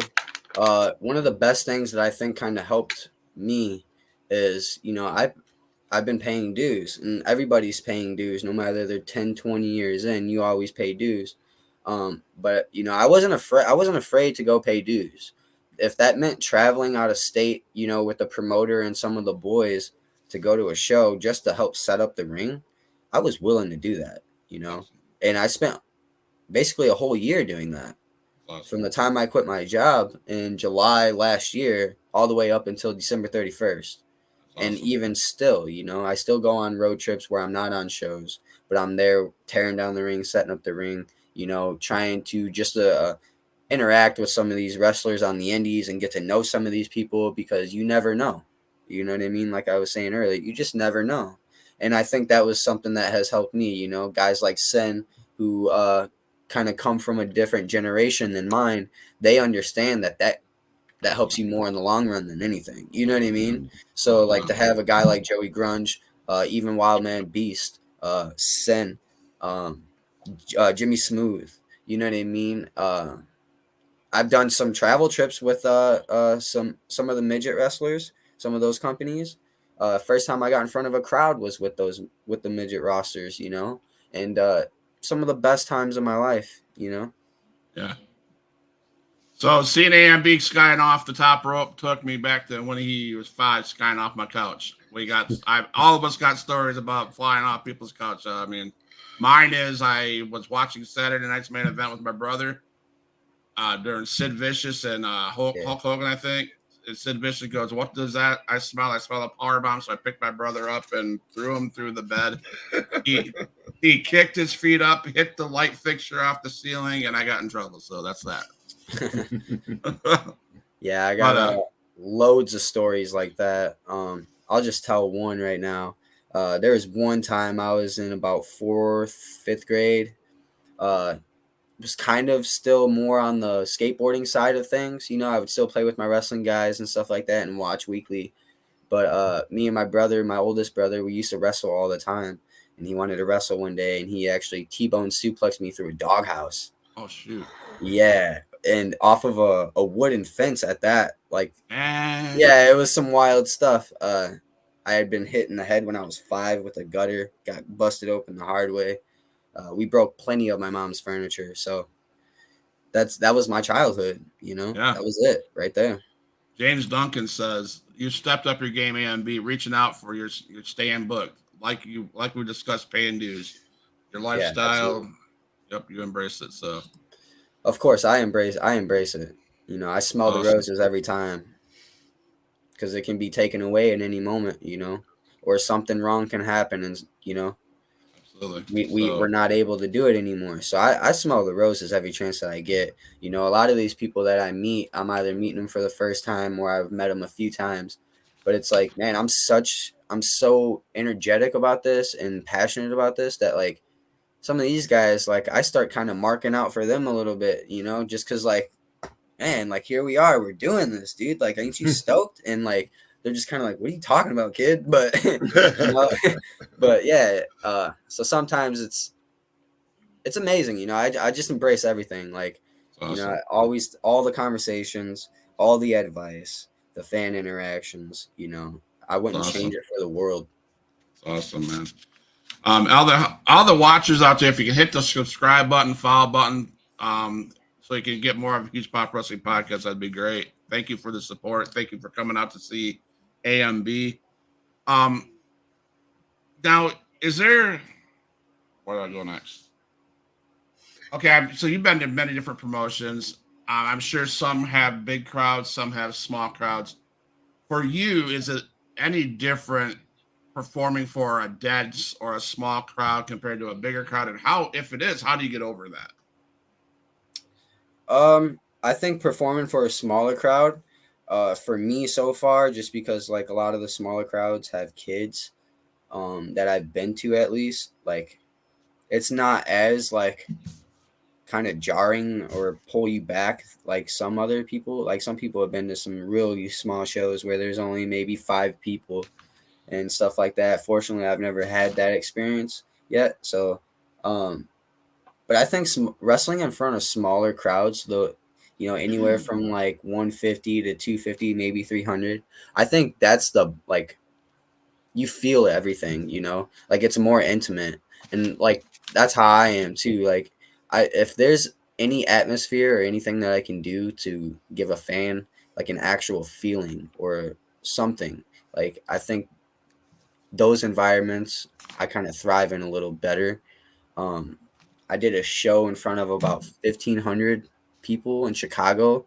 One of the best things that I think kind of helped me is, I've been paying dues, and everybody's paying dues no matter they're 10, 20 years in. You always pay dues. But I wasn't afraid to go pay dues. If that meant traveling out of state, with the promoter and some of the boys to go to a show just to help set up the ring, I was willing to do that. awesome, And I spent basically a whole year doing that, awesome, from the time I quit my job in July last year all the way up until December 31st. And awesome. even still, I still go on road trips where I'm not on shows, but I'm there tearing down the ring, setting up the ring, trying to just interact with some of these wrestlers on the indies and get to know some of these people, because you never know. You know what I mean? Like I was saying earlier, you just never know. And I think that was something that has helped me, guys like Sen, who kind of come from a different generation than mine. They understand that helps you more in the long run than anything. You know what I mean? So like to have a guy like Joey Grunge, even Wildman Beast, Sen, um, Jimmy Smooth. You know what I mean? I've done some travel trips with some of the midget wrestlers, some of those companies. First time I got in front of a crowd was with the midget rosters, and some of the best times of my life. Yeah. So seeing AMB skying off the top rope took me back to when he was 5, skying off my couch. All of us got stories about flying off people's couch. I mean, mine is I was watching Saturday Night's Main Event with my brother during Sid Vicious and Yeah. Hulk Hogan, I think. And Sid Vicious goes, "What does that? I smell. I smell a power bomb." So I picked my brother up and threw him through the bed. He he kicked his feet up, hit the light fixture off the ceiling, and I got in trouble. So that's that. Yeah, I but got loads of stories like that. I'll just tell one right now. There was one time I was in about fourth, fifth grade. Uh, was kind of still more on the skateboarding side of things. I would still play with my wrestling guys and stuff like that and watch weekly. But me and my brother, my oldest brother, we used to wrestle all the time. And he wanted to wrestle one day, and he actually T-bone suplexed me through a doghouse. oh shoot, Yeah, and off of a wooden fence at that. Like, man, yeah, it was some wild stuff. I had been hit in the head when I was 5 with a gutter, got busted open the hard way. We broke plenty of my mom's furniture, so that was my childhood. yeah. That was it right there. James Duncan says you stepped up your game, AMB, reaching out for your staying booked, like we discussed, paying dues, your Yeah, lifestyle. absolutely. Yep, you embrace it. So Of course, I embrace it. I smell the awesome, roses every time, because it can be taken away at any moment, or something wrong can happen, and absolutely. we're So not able to do it anymore. So I smell the roses every chance that I get. A lot of these people that I meet, I'm either meeting them for the first time or I've met them a few times. But it's like, man, I'm so energetic about this and passionate about this that, like, some of these guys, like, I start kind of marking out for them a little bit, just because, like, man, like, here we are, we're doing this, dude. Like, ain't you stoked? And like, they're just kind of like, what are you talking about, kid? But you know, but yeah. So sometimes it's amazing. I just embrace everything. Like, it's awesome. always all the conversations, all the advice, the fan interactions. I It's wouldn't change awesome. it for the world. It's awesome, man. All the watchers out there, if you can hit the subscribe button, follow button, so you can get more of Huge Pop Wrestling Podcast, that'd be great. Thank you for the support. Thank you for coming out to see AMB. Um, now, is there where do I go next? Okay, so you've been to many different promotions. I'm sure some have big crowds, some have small crowds. For you, is it any different performing for a dense or a small crowd compared to a bigger crowd? And how, if it is, how do you get over that? I think performing for a smaller crowd, for me so far, just because like a lot of the smaller crowds have kids, that I've been to at least, like it's not as like kind of jarring or pull you back like some other people. Like some people have been to some really small shows where there's only maybe 5 people and stuff like that. Fortunately, I've never had that experience yet. So, but I think wrestling in front of smaller crowds, though, anywhere from like 150 to 250, maybe 300, I think that's the like you feel everything, like it's more intimate, and like that's how I am too. Like, if there's any atmosphere or anything that I can do to give a fan like an actual feeling or something, like I think those environments I kind of thrive in a little better. Um, I did a show in front of about 1,500 people in Chicago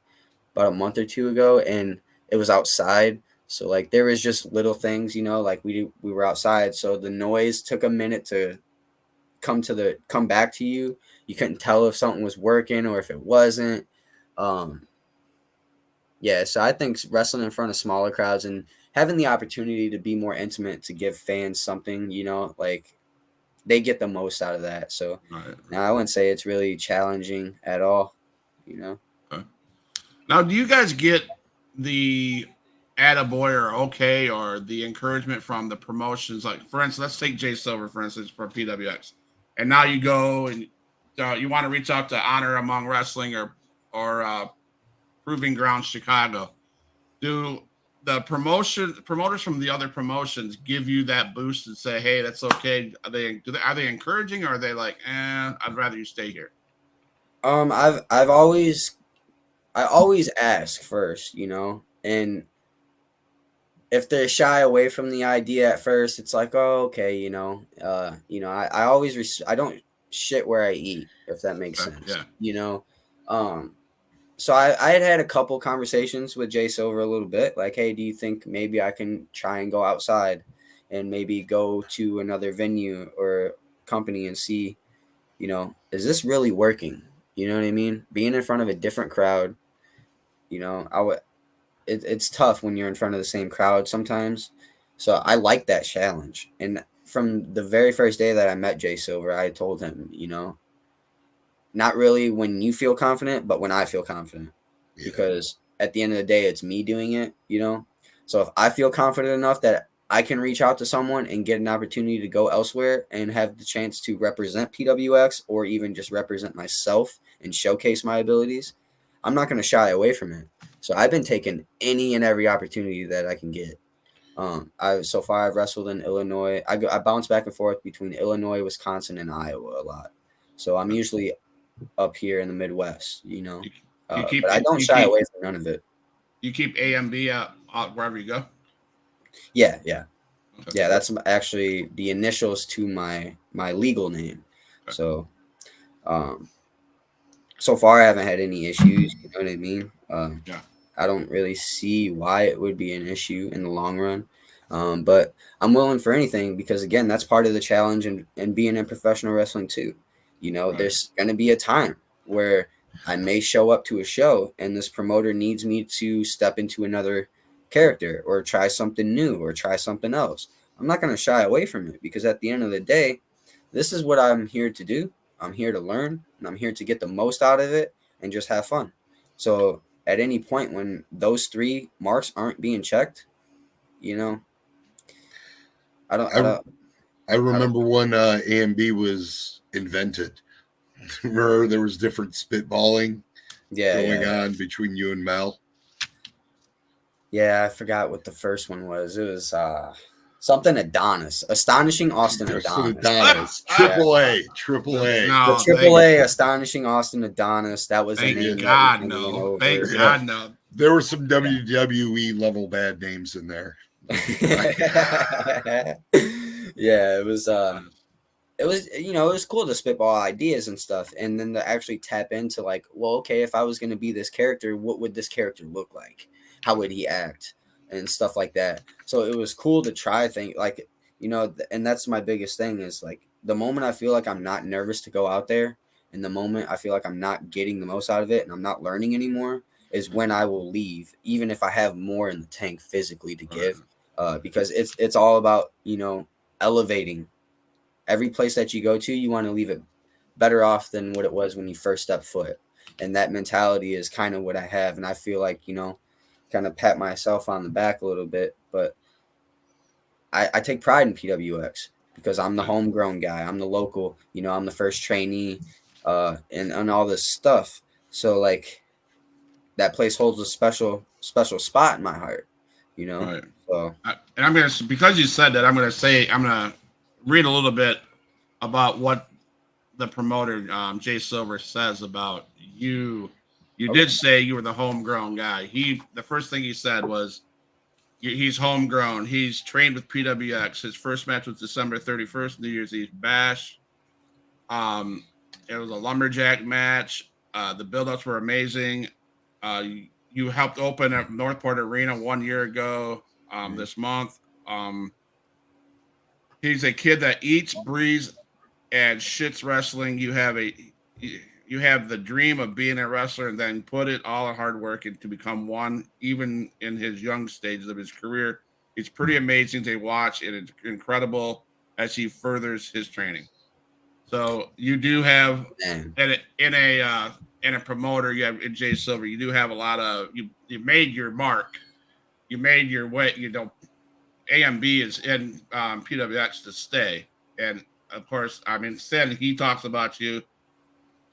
about a month or two ago, and it was outside. So like there was just little things, like we were outside, so the noise took a minute to come back to you. You couldn't tell if something was working or if it wasn't. Um, yeah, so I think wrestling in front of smaller crowds and having the opportunity to be more intimate to give fans something, like they get the most out of that. So Right. now I wouldn't say it's really challenging at all, Okay. Now, do you guys get the attaboy or okay or the encouragement from the promotions? Like, for instance, let's take Jay Silver, for instance, for PWX. And now you go and you want to reach out to Honor Among Wrestling or Proving Ground Chicago. Do the promoters from the other promotions give you that boost and say, "Hey, that's okay"? Are they encouraging, or are they like, I'd rather you stay here"? I've always I always ask first, and if they're shy away from the idea at first, it's like, oh, okay, I always I don't shit where I eat, if that makes sense, Yeah. So I had a couple conversations with Jay Silver a little bit, like, hey, do you think maybe I can try and go outside and maybe go to another venue or company and see, is this really working? You know what I mean? Being in front of a different crowd, I would. It's tough when you're in front of the same crowd sometimes. So I like that challenge. And from the very first day that I met Jay Silver, I told him, not really when you feel confident, but when I feel confident. Yeah. Because at the end of the day, it's me doing it, So if I feel confident enough that I can reach out to someone and get an opportunity to go elsewhere and have the chance to represent PWX or even just represent myself and showcase my abilities, I'm not going to shy away from it. So I've been taking any and every opportunity that I can get. So far I've wrestled in Illinois. I bounce back and forth between Illinois, Wisconsin, and Iowa a lot. So I'm usually up here in the Midwest, but I don't shy away from none of it. You keep AMB out wherever you go? Yeah. Okay. Yeah, that's actually the initials to my legal name. Okay. So, so far I haven't had any issues. You know what I mean? Yeah. I don't really see why it would be an issue in the long run. But I'm willing for anything because, again, that's part of the challenge and being in professional wrestling too. Right. There's going to be a time where I may show up to a show and this promoter needs me to step into another character or try something new or try something else. I'm not going to shy away from it because at the end of the day, this is what I'm here to do. I'm here to learn and I'm here to get the most out of it and just have fun. So at any point when those 3 marks aren't being checked, I remember when AMB was invented. Remember there was different spitballing going on between you and Mel? Yeah, I forgot what the first one was. It was something Adonis. Astonishing Austin Adonis. Triple A. No, the Triple A Astonishing Austin Adonis. That was thank a name. God, no. Thank God, no. There were some WWE level bad names in there. Yeah, it was it was cool to spitball ideas and stuff, and then to actually tap into like, well, okay, if I was going to be this character, what would this character look like? How would he act and stuff like that? So it was cool to try things like, and that's my biggest thing is like the moment I feel like I'm not nervous to go out there, and the moment I feel like I'm not getting the most out of it and I'm not learning anymore, is when I will leave, even if I have more in the tank physically to give, because it's all about elevating. Every place that you go to, you want to leave it better off than what it was when you first stepped foot, and that mentality is kind of what I have, and I feel like kind of pat myself on the back a little bit, but I take pride in PWX because I'm the homegrown guy. I'm the local, I'm the first trainee, and all this stuff. So like that place holds a special spot in my heart, Right. So And I'm because you said that, I'm gonna read a little bit about what the promoter Jay Silver says about you. You did say you were the homegrown guy. The first thing he said was he's homegrown. He's trained with PWX. His first match was December 31st, New Year's Eve Bash. It was a lumberjack match. The build-ups were amazing. You helped open at Northport Arena 1 year ago. This month. He's a kid that eats, breathes, and shits wrestling. You have the dream of being a wrestler and then put it all in hard work and to become one, even in his young stages of his career. It's pretty amazing to watch, and it's incredible as he furthers his training. So you do have man. in a promoter, you have in Jay Silver, you do have a lot of you made your mark. You made your way, AMB is in PWX to stay. And of course, I mean, Sen, he talks about you.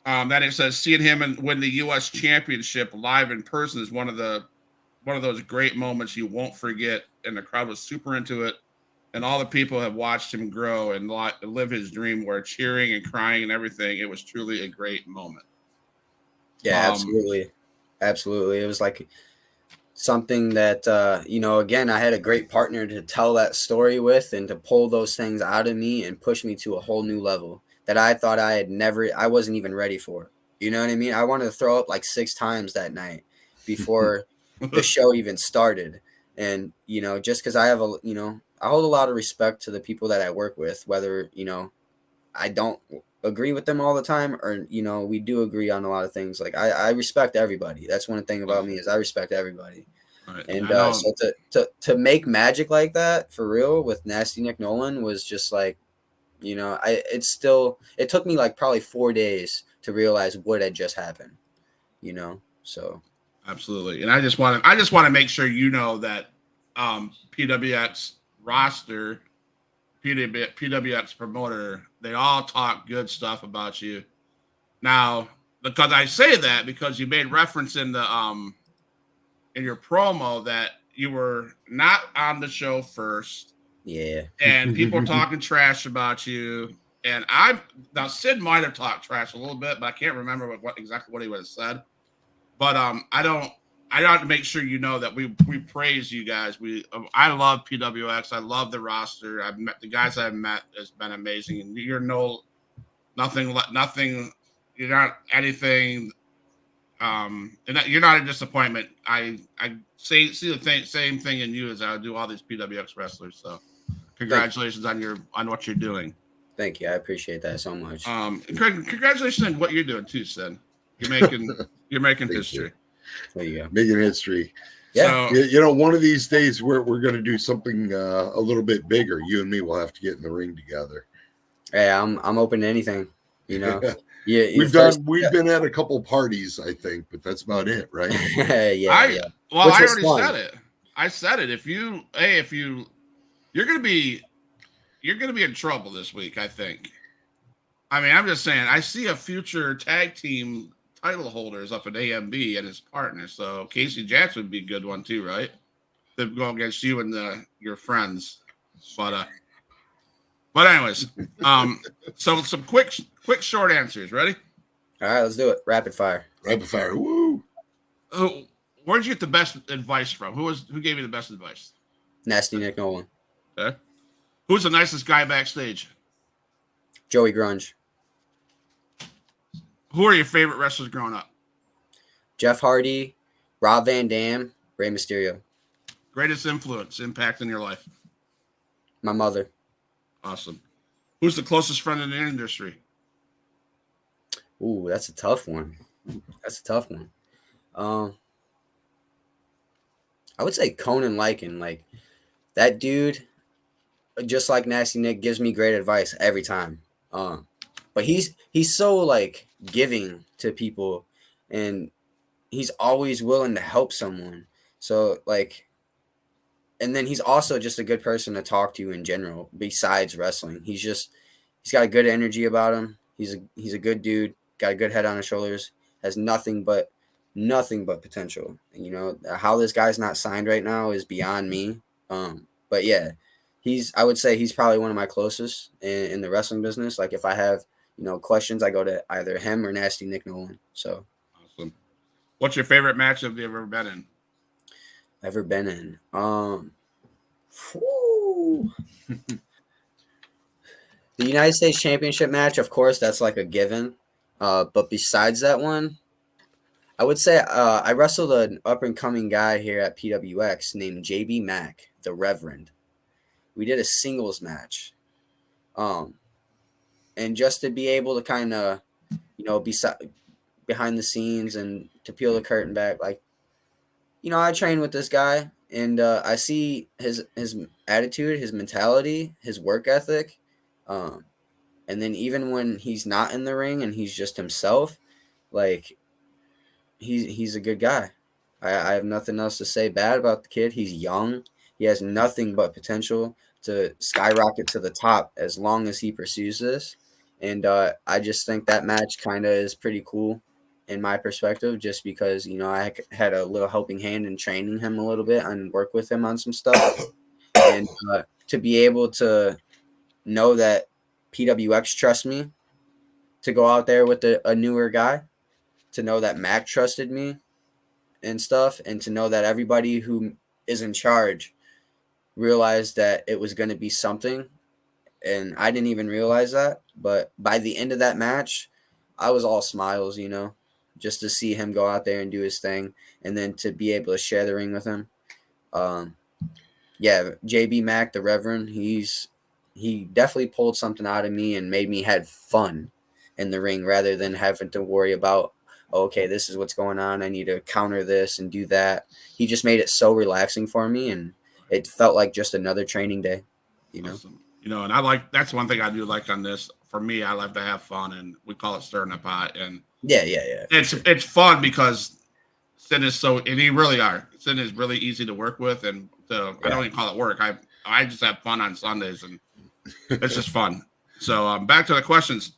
That it says seeing him win the U.S. Championship live in person is one of those great moments you won't forget. And the crowd was super into it, and all the people have watched him grow and live his dream, where cheering and crying and everything. It was truly a great moment. Yeah, absolutely. It was like something that again, I had a great partner to tell that story with and to pull those things out of me and push me to a whole new level that I thought I wasn't even ready for. You know what I mean? I wanted to throw up like 6 times that night before the show even started. And just because I have I hold a lot of respect to the people that I work with, whether I don't agree with them all the time, or we do agree on a lot of things. Like I respect everybody. That's one thing about me, is I respect everybody. Right. And so to make magic like that for real with Nasty Nick Nolan was just like, it took me like probably 4 days to realize what had just happened. So Absolutely. And I just want to make sure you know that PWX roster, PWX promoter, they all talk good stuff about you. Now, because I say that because you made reference in your promo that you were not on the show first. yeah. And people talking trash about you. And now Sid might have talked trash a little bit, but I can't remember exactly what he would have said. But I don't to make sure you know that we praise you guys. I love PWX. I love the roster. I've met the guys I've met. It's been amazing. And you're nothing. You're not anything. You're not a disappointment. I see the same thing in you as I do all these PWX wrestlers. So congratulations on what you're doing. Thank you. I appreciate that so much. Congratulations on what you're doing too, Sid. You're making history. There you go. Making history. Yeah. So, one of these days we're going to do something a little bit bigger. You and me will have to get in the ring together. Hey, I'm open to anything. Yeah. We've been at a couple parties, I think, but that's about it, right? yeah. Well, I already said it. I said it. You're gonna be in trouble this week, I think. I mean, I'm just saying, I see a future tag team title holders up at AMB and his partner. So Casey Jackson would be a good one too, right? To go against you and your friends. But anyways, so some quick short answers. Ready? All right, let's do it. Rapid fire. Woo! Where'd you get the best advice from? Who gave you the best advice? Nasty Nick Nolan. Okay. Who's the nicest guy backstage? Joey Grunge. Who are your favorite wrestlers growing up? Jeff Hardy, Rob Van Dam, Rey Mysterio. Greatest impact in your life? My mother. Awesome. Who's the closest friend in the industry? Ooh, that's a tough one. I would say Conan Lycan. Like that dude, just like Nasty Nick, gives me great advice every time. But he's so like giving to people, and he's always willing to help someone. So like, and then he's also just a good person to talk to in general. Besides wrestling, he's got a good energy about him. He's a good dude. Got a good head on his shoulders. Has nothing but potential. You know how this guy's not signed right now is beyond me. But yeah, I would say he's probably one of my closest in the wrestling business. Like if I have questions, I go to either him or Nasty Nick Nolan. So Awesome. What's your favorite match have you ever been in? ever been in? Whew. The United States Championship match, of course, that's like a given. But besides that one, I would say I wrestled an up and coming guy here at PWX named JB Mack, the Reverend. We did a singles match, and just to be able to kind of, be behind the scenes and to peel the curtain back, like, I train with this guy, and I see his attitude, his mentality, his work ethic, and then even when he's not in the ring and he's just himself, like he's a good guy. I have nothing else to say bad about the kid. He's young. He has nothing but potential to skyrocket to the top as long as he pursues this. And I just think that match kind of is pretty cool in my perspective, just because, I had a little helping hand in training him a little bit and work with him on some stuff. And to be able to know that PWX trusts me to go out there with a newer guy, to know that Mac trusted me and stuff, and to know that everybody who is in charge realized that it was going to be something, and I didn't even realize that. But by the end of that match, I was all smiles, just to see him go out there and do his thing, and then to be able to share the ring with him. Yeah, JB Mack, the Reverend, he definitely pulled something out of me and made me had fun in the ring rather than having to worry about, okay, this is what's going on, I need to counter this and do that. He just made it so relaxing for me, and it felt like just another training day, Awesome. And that's one thing I do like on this. For me, I like to have fun, and we call it stirring the pot. And Yeah. It's fun because Sin is and he really are. Sin is really easy to work with, and I don't even call it work. I just have fun on Sundays, and it's just fun. So back to the questions.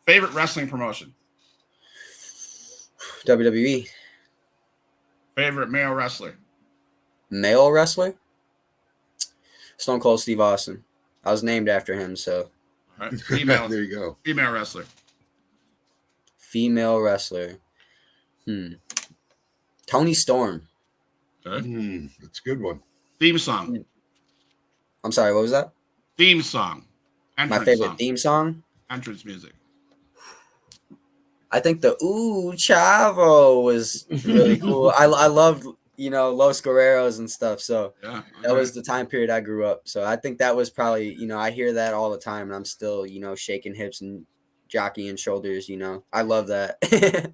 Favorite wrestling promotion? WWE. Favorite male wrestler? Male wrestler? Stone Cold Steve Austin. I was named after him, so. All right. Female. There you go. Female wrestler. Female wrestler. Toni Storm. Okay. That's a good one. Theme song. I'm sorry, what was that? Theme song. My favorite theme song? Entrance music. I think the Ooh Chavo was really cool. I loved, Los Guerreros and stuff. So that was the time period I grew up. So I think that was probably, I hear that all the time, and I'm still, shaking hips and jockeying shoulders. I love that.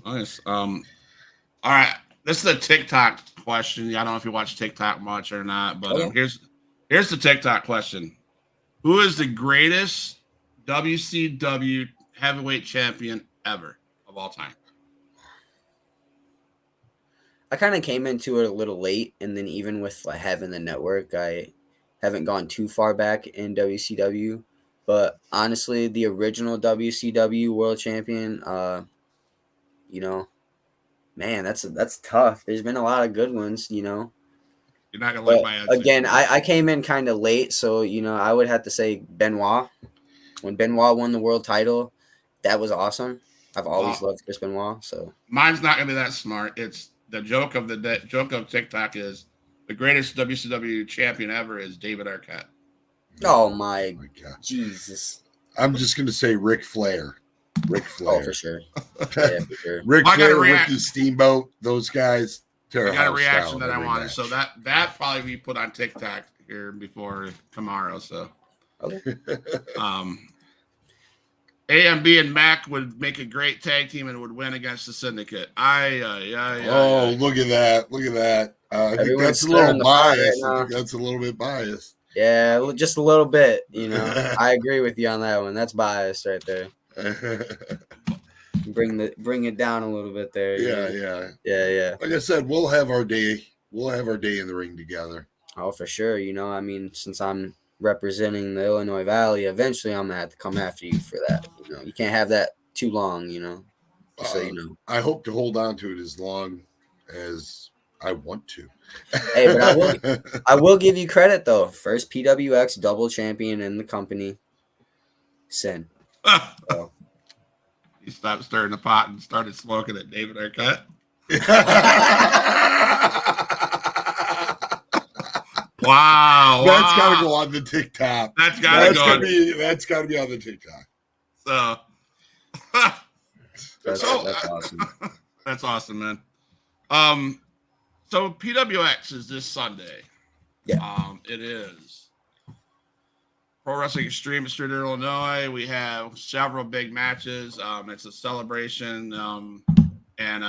Nice. All right. This is a TikTok question. I don't know if you watch TikTok much or not, but here's the TikTok question. Who is the greatest WCW heavyweight champion ever of all time? I kind of came into it a little late, and then even with having the network, I haven't gone too far back in WCW. But honestly, the original WCW world champion, man, that's tough. There's been a lot of good ones, You're not gonna like my answer. Again, I came in kind of late, so I would have to say Benoit. When Benoit won the world title, that was awesome. I've always loved Chris Benoit. So mine's not gonna be that smart. It's the joke of TikTok is the greatest WCW champion ever is David Arquette. Oh my God, Jesus! I'm just gonna say Ric Flair. Oh, for sure. Yeah, for sure. Ric Flair, Ricky Steamboat, those guys. I got a reaction that I wanted, so that probably be put on TikTok here before tomorrow. So Okay. AMB and Mac would make a great tag team and would win against the Syndicate. Look at that. Look at that. I think Everyone's that's a little stirring the pot right biased. I now. think that's a little bit biased. Yeah, just a little bit, you know. I agree with you on that one. That's biased right there. Bring it down a little bit there. Yeah. Like I said, we'll have our day. We'll have our day in the ring together. Oh, for sure. You know, I mean, since I'm representing the Illinois Valley, eventually I'm gonna have to come after you for that. You know, you can't have that too long. You know, just so you know. I hope to hold on to it as long as I want to. Hey, but I will give you credit though. First PWX double champion in the company. Sin. So. He stopped stirring the pot and started smoking at David Arquette. Wow. That's got to go on the TikTok. That's got to go. That's got to be on the TikTok. So that's awesome. That's awesome, man. So PWX is this Sunday. Yeah. It is Pro Wrestling Extreme in Streeter, Illinois. We have several big matches. It's a celebration. And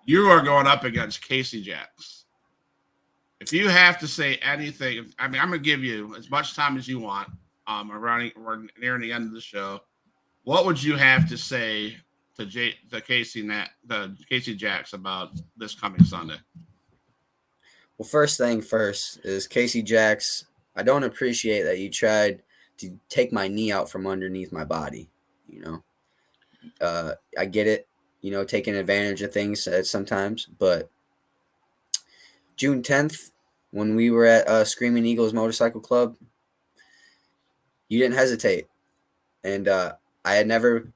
you are going up against Casey Jacks. If you have to say anything, I mean, I'm going to give you as much time as you want. We're nearing the end of the show. What would you have to say to Casey Jacks about this coming Sunday? Well, first thing first is Casey Jacks. I don't appreciate that you tried to take my knee out from underneath my body. You know, I get it. You know, taking advantage of things sometimes, but June 10th, when we were at Screaming Eagles Motorcycle Club, you didn't hesitate, and I had never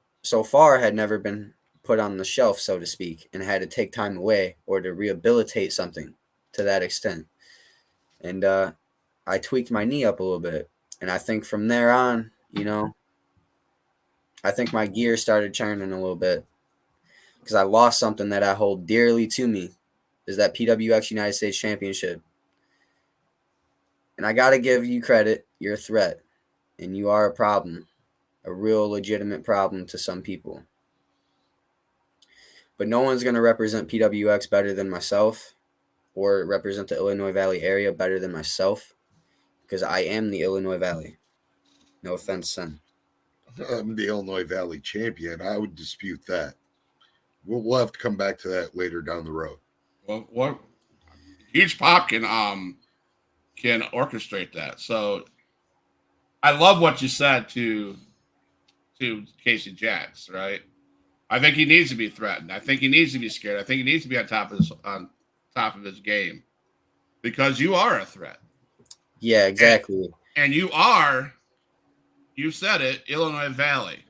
been put on the shelf, so to speak, and had to take time away or to rehabilitate something to that extent. And I tweaked my knee up a little bit. And I think from there on, you know, I think my gears started churning a little bit because I lost something that I hold dearly to me, is that PWX United States Championship. And I got to give you credit. You're a threat, and you are a problem, a real legitimate problem to some people. But no one's going to represent PWX better than myself, or represent the Illinois Valley area better than myself, because I am the Illinois Valley. No offense, son. I'm the Illinois Valley champion. I would dispute that. We'll have to come back to that later down the road. Well, what Huge Pop can orchestrate that. So I love what you said to Casey Jacks, right? I think he needs to be threatened. I think he needs to be scared. I think he needs to be on top of his game, because you are a threat. Yeah, exactly. And you said it, Illinois Valley.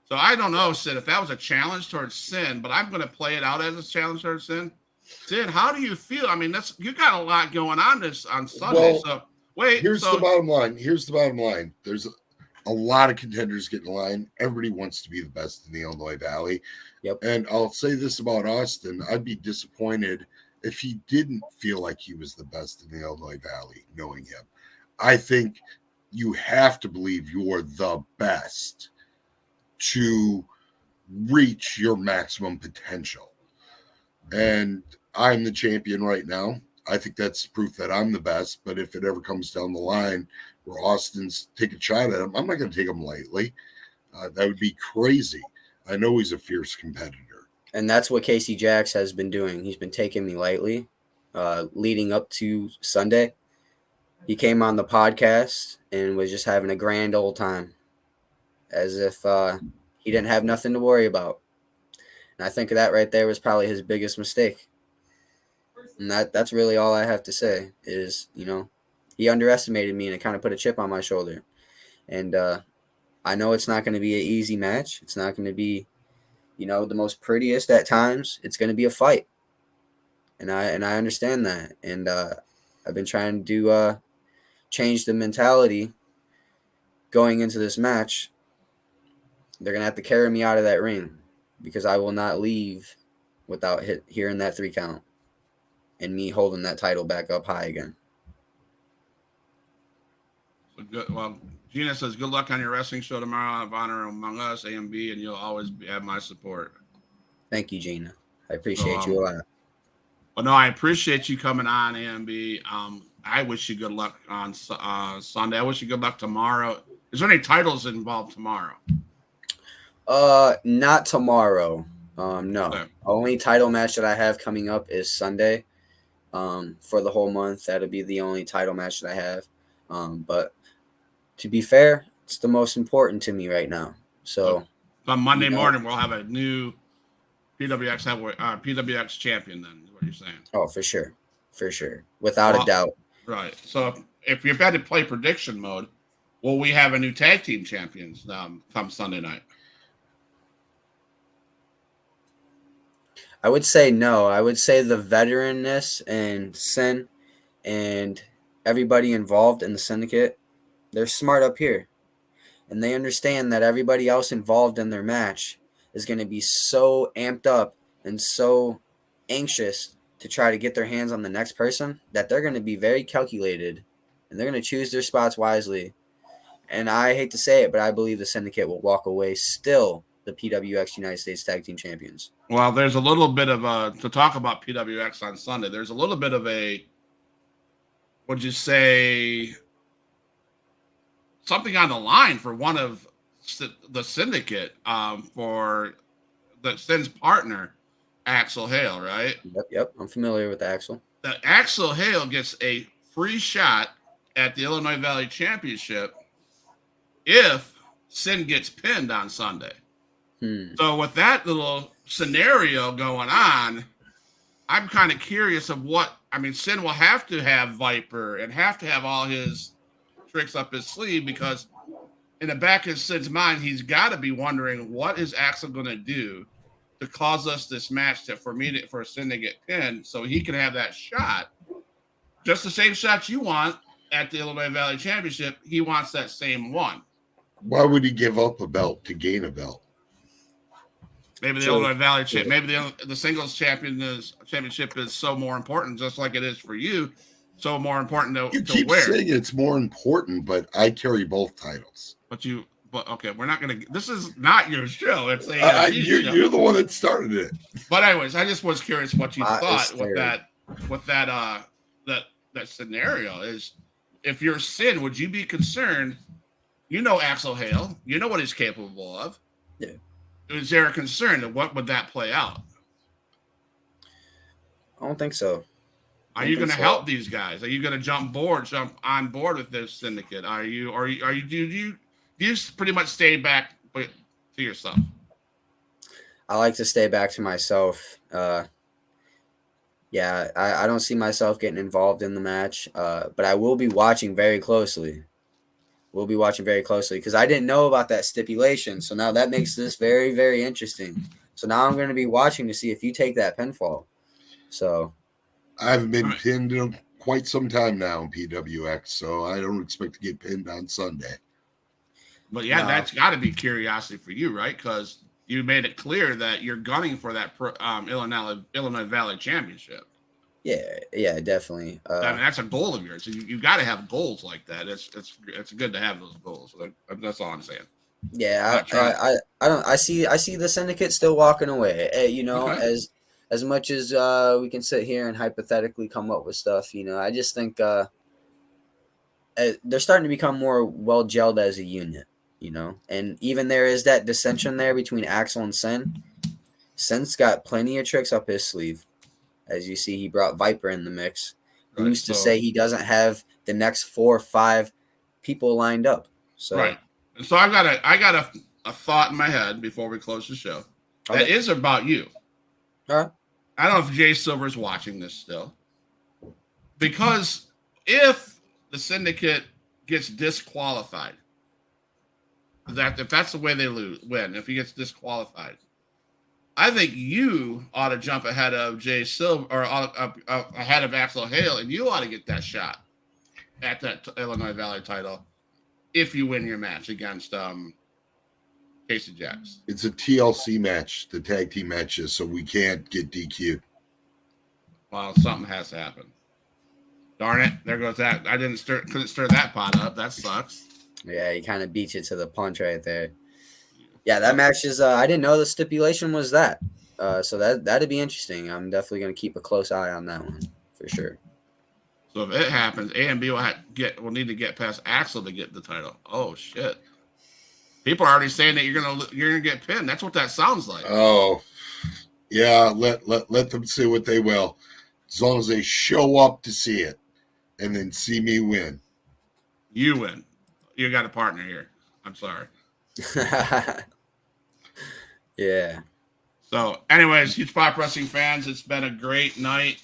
So I don't know, Sid, if that was a challenge towards Sin, but I'm going to play it out as a challenge towards Sin. Sid, how do you feel? I mean, you got a lot going on on Sunday. Well, so wait, here's the bottom line. There's a lot of contenders getting in line. Everybody wants to be the best in the Illinois Valley. Yep. And I'll say this about Austin. I'd be disappointed if he didn't feel like he was the best in the Illinois Valley, knowing him. I think you have to believe you're the best to reach your maximum potential. And I'm the champion right now. I think that's proof that I'm the best. But if it ever comes down the line where Austin's taking a shot at him, I'm not going to take him lightly. That would be crazy. I know he's a fierce competitor. And that's what Casey Jacks has been doing. He's been taking me lightly leading up to Sunday. He came on the podcast and was just having a grand old time, as if he didn't have nothing to worry about. And I think that right there was probably his biggest mistake. And that's really all I have to say is, you know, he underestimated me and it kind of put a chip on my shoulder. And I know it's not going to be an easy match. It's not going to be, you know, the most prettiest at times. It's going to be a fight. And I understand that. And I've been trying to change the mentality going into this match. They're going to have to carry me out of that ring because I will not leave without hearing that 3 count and me holding that title back up high again. Good. Well, Gina says, "Good luck on your wrestling show tomorrow. I have honor among us, AMB, and you'll always have my support." Thank you, Gina. I So, appreciate you a lot. well, no, I appreciate you coming on, AMB. I wish you good luck on Sunday. I wish you good luck tomorrow. Is there any titles involved tomorrow? Not tomorrow. No. Okay. Only title match that I have coming up is Sunday. For the whole month, that'll be the only title match that I have. But to be fair, it's the most important to me right now. So on Monday you know, morning, we'll have a new PWX champion. Then is what you're saying? Oh, for sure, without a doubt. Right. So if you're about to play prediction mode, will we have a new tag team champions come Sunday night? I would say no. I would say the veteranness and Sin and everybody involved in the syndicate, they're smart up here. And they understand that everybody else involved in their match is going to be so amped up and so anxious to try to get their hands on the next person that they're going to be very calculated and they're going to choose their spots wisely. And I hate to say it, but I believe the syndicate will walk away still the PWX United States Tag Team Champions. Well, there's a little bit of to talk about PWX on Sunday. There's a little bit of would you say, something on the line for one of the syndicate for the Sin's partner, Axel Hale, right? Yep. I'm familiar with Axel. The Axel Hale gets a free shot at the Illinois Valley Championship if Sin gets pinned on Sunday. So with that little scenario going on, I'm kind of curious of Sin will have to have Viper and have to have all his tricks up his sleeve, because in the back of Sid's mind, he's got to be wondering, what is Axel going to do to cause us this match for Sin to get pinned so he can have that shot, just the same shot you want at the Illinois Valley Championship. He wants that same one. Why would he give up a belt to gain a belt? Maybe the Illinois Valley maybe the singles championship is so more important, just like it is for you. So more important You to keep wear. saying it's more important, but I carry both titles. But okay, we're not going to. This is not your show. It's you're the one that started it. But anyways, I just was curious what you thought with that scenario. Is if you're Sin, would you be concerned? You know Axel Hale. You know what he's capable of. Yeah. Is there a concern of what would that play out? I don't think so. Are you going to help these guys? Are you going to jump on board with this syndicate? Do you pretty much stay back to yourself? I like to stay back to myself. I don't see myself getting involved in the match, but I will be watching very closely. Because I didn't know about that stipulation. So now that makes this very, very interesting. So now I'm going to be watching to see if you take that pinfall. So I haven't been pinned in quite some time now in PWX, so I don't expect to get pinned on Sunday. But yeah, that's got to be curiosity for you, right? Because you made it clear that you're gunning for that Illinois Valley Championship. Yeah, definitly. That's a goal of yours. So you got to have goals like that. It's good to have those goals. That's all I'm saying. Yeah, I see the syndicate still walking away. Okay. As much as we can sit here and hypothetically come up with stuff, I just think they're starting to become more well gelled as a unit, and even there is that dissension there between Axel and Sin. Sin's got plenty of tricks up his sleeve. As you see, he brought Viper in the mix. He used to say he doesn't have the next 4 or 5 people lined up. So right. And so I got a thought in my head before we close the show. Okay. That is about you. All right. I don't know if Jay Silver's watching this still. Because if the syndicate gets disqualified, if that's the way they win, if he gets disqualified, I think you ought to jump ahead of Jay Silver or ahead of Axel Hale, and you ought to get that shot at that Illinois Valley title if you win your match against Casey Jacks. It's a TLC match, the tag team matches, so we can't get DQ'd. Well, something has to happen. Darn it! There goes that. I couldn't stir that pot up. That sucks. Yeah, he kind of beat you to the punch right there. Yeah, that match is. I didn't know the stipulation was that. So that'd be interesting. I'm definitely gonna keep a close eye on that one for sure. So if it happens, AMB will need to get past Axel to get the title. Oh shit! People are already saying that you're gonna get pinned. That's what that sounds like. Oh, yeah. Let them see what they will, as long as they show up to see it, and then see me win. You win. You got a partner here. I'm sorry. Yeah. So, anyways, huge pop wrestling fans, it's been a great night.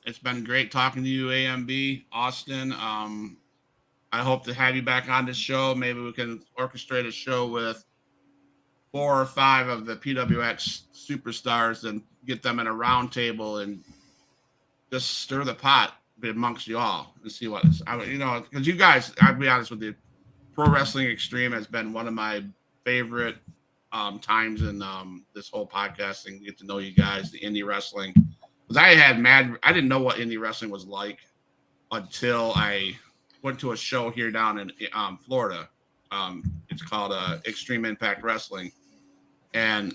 It's been great talking to you, AMB, Austin. I hope to have you back on this show. Maybe we can orchestrate a show with 4 or 5 of the PWX superstars and get them in a round table and just stir the pot amongst you all and see what it's. Because you guys, I'll be honest with you, Pro Wrestling Extreme has been one of my favorite times in this whole podcasting. Get to know you guys, the indie wrestling. Because I didn't know what indie wrestling was like until I went to a show here down in Florida. It's called Extreme Impact Wrestling, and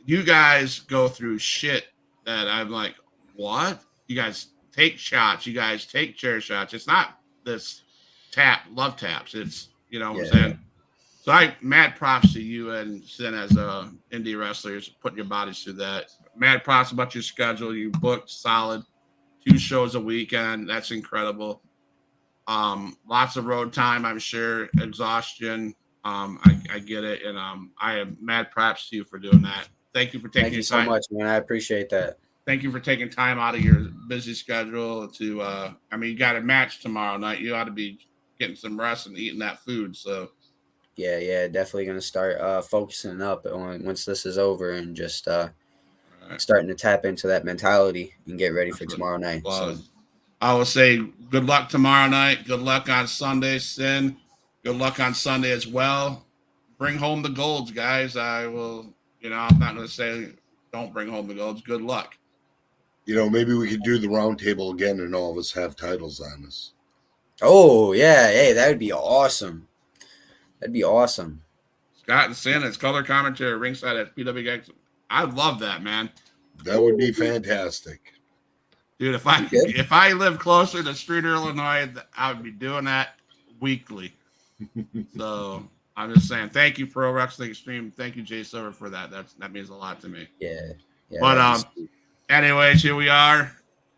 you guys go through shit that I'm like, what? You guys take shots. You guys take chair shots. It's not this love taps. It's what I'm saying. So mad props to you and Sin as indie wrestlers putting your bodies through that. Mad props about your schedule. You booked solid 2 shows a weekend. That's incredible. Lots of road time, I'm sure. Exhaustion. I get it, and I have mad props to you for doing that. Thank you for taking your time. Thank you so much, man. I appreciate that. Thank you for taking time out of your busy schedule to. You got a match tomorrow night. You ought to be getting some rest and eating that food. So. Yeah, definitely gonna start focusing up once this is over and just starting to tap into that mentality and get ready for tomorrow night. Well, so. I will say good luck tomorrow night. Good luck on Sunday, Sin. Good luck on Sunday as well. Bring home the golds, guys. I will. I'm not going to say don't bring home the golds. Good luck. Maybe we could do the round table again and all of us have titles on us. Oh yeah, hey, that would be awesome. That'd be awesome. Scott and Sin, it's color commentary ringside at PWX. I love that, man. That would be fantastic. Dude, if I lived closer to Streeter, Illinois, I would be doing that weekly. So I'm just saying, thank you, Pro Wrestling Extreme. Thank you, Jay Silver, for that. That means a lot to me. Yeah. But anyways, here we are.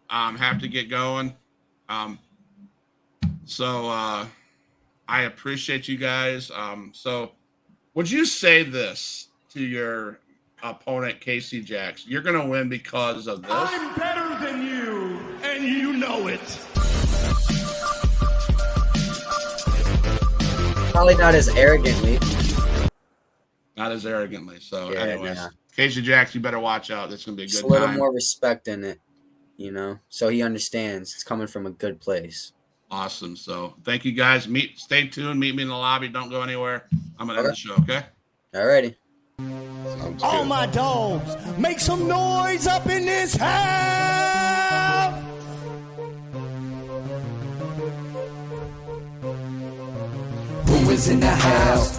Have to get going. So I appreciate you guys. So would you say this to your opponent, Casey Jax? You're going to win because of this. I'm better than you, and you know it. Probably not as arrogantly. Not as arrogantly. So anyways, Casey Jax, you better watch out. This is going to be a good time. A little time. More respect in it, so he understands it's coming from a good place. Awesome. So thank you guys. Stay tuned. Meet me in the lobby. Don't go anywhere. I'm gonna end the show. Okay. Alrighty. All my dogs, make some noise up in this house. Who is in the house?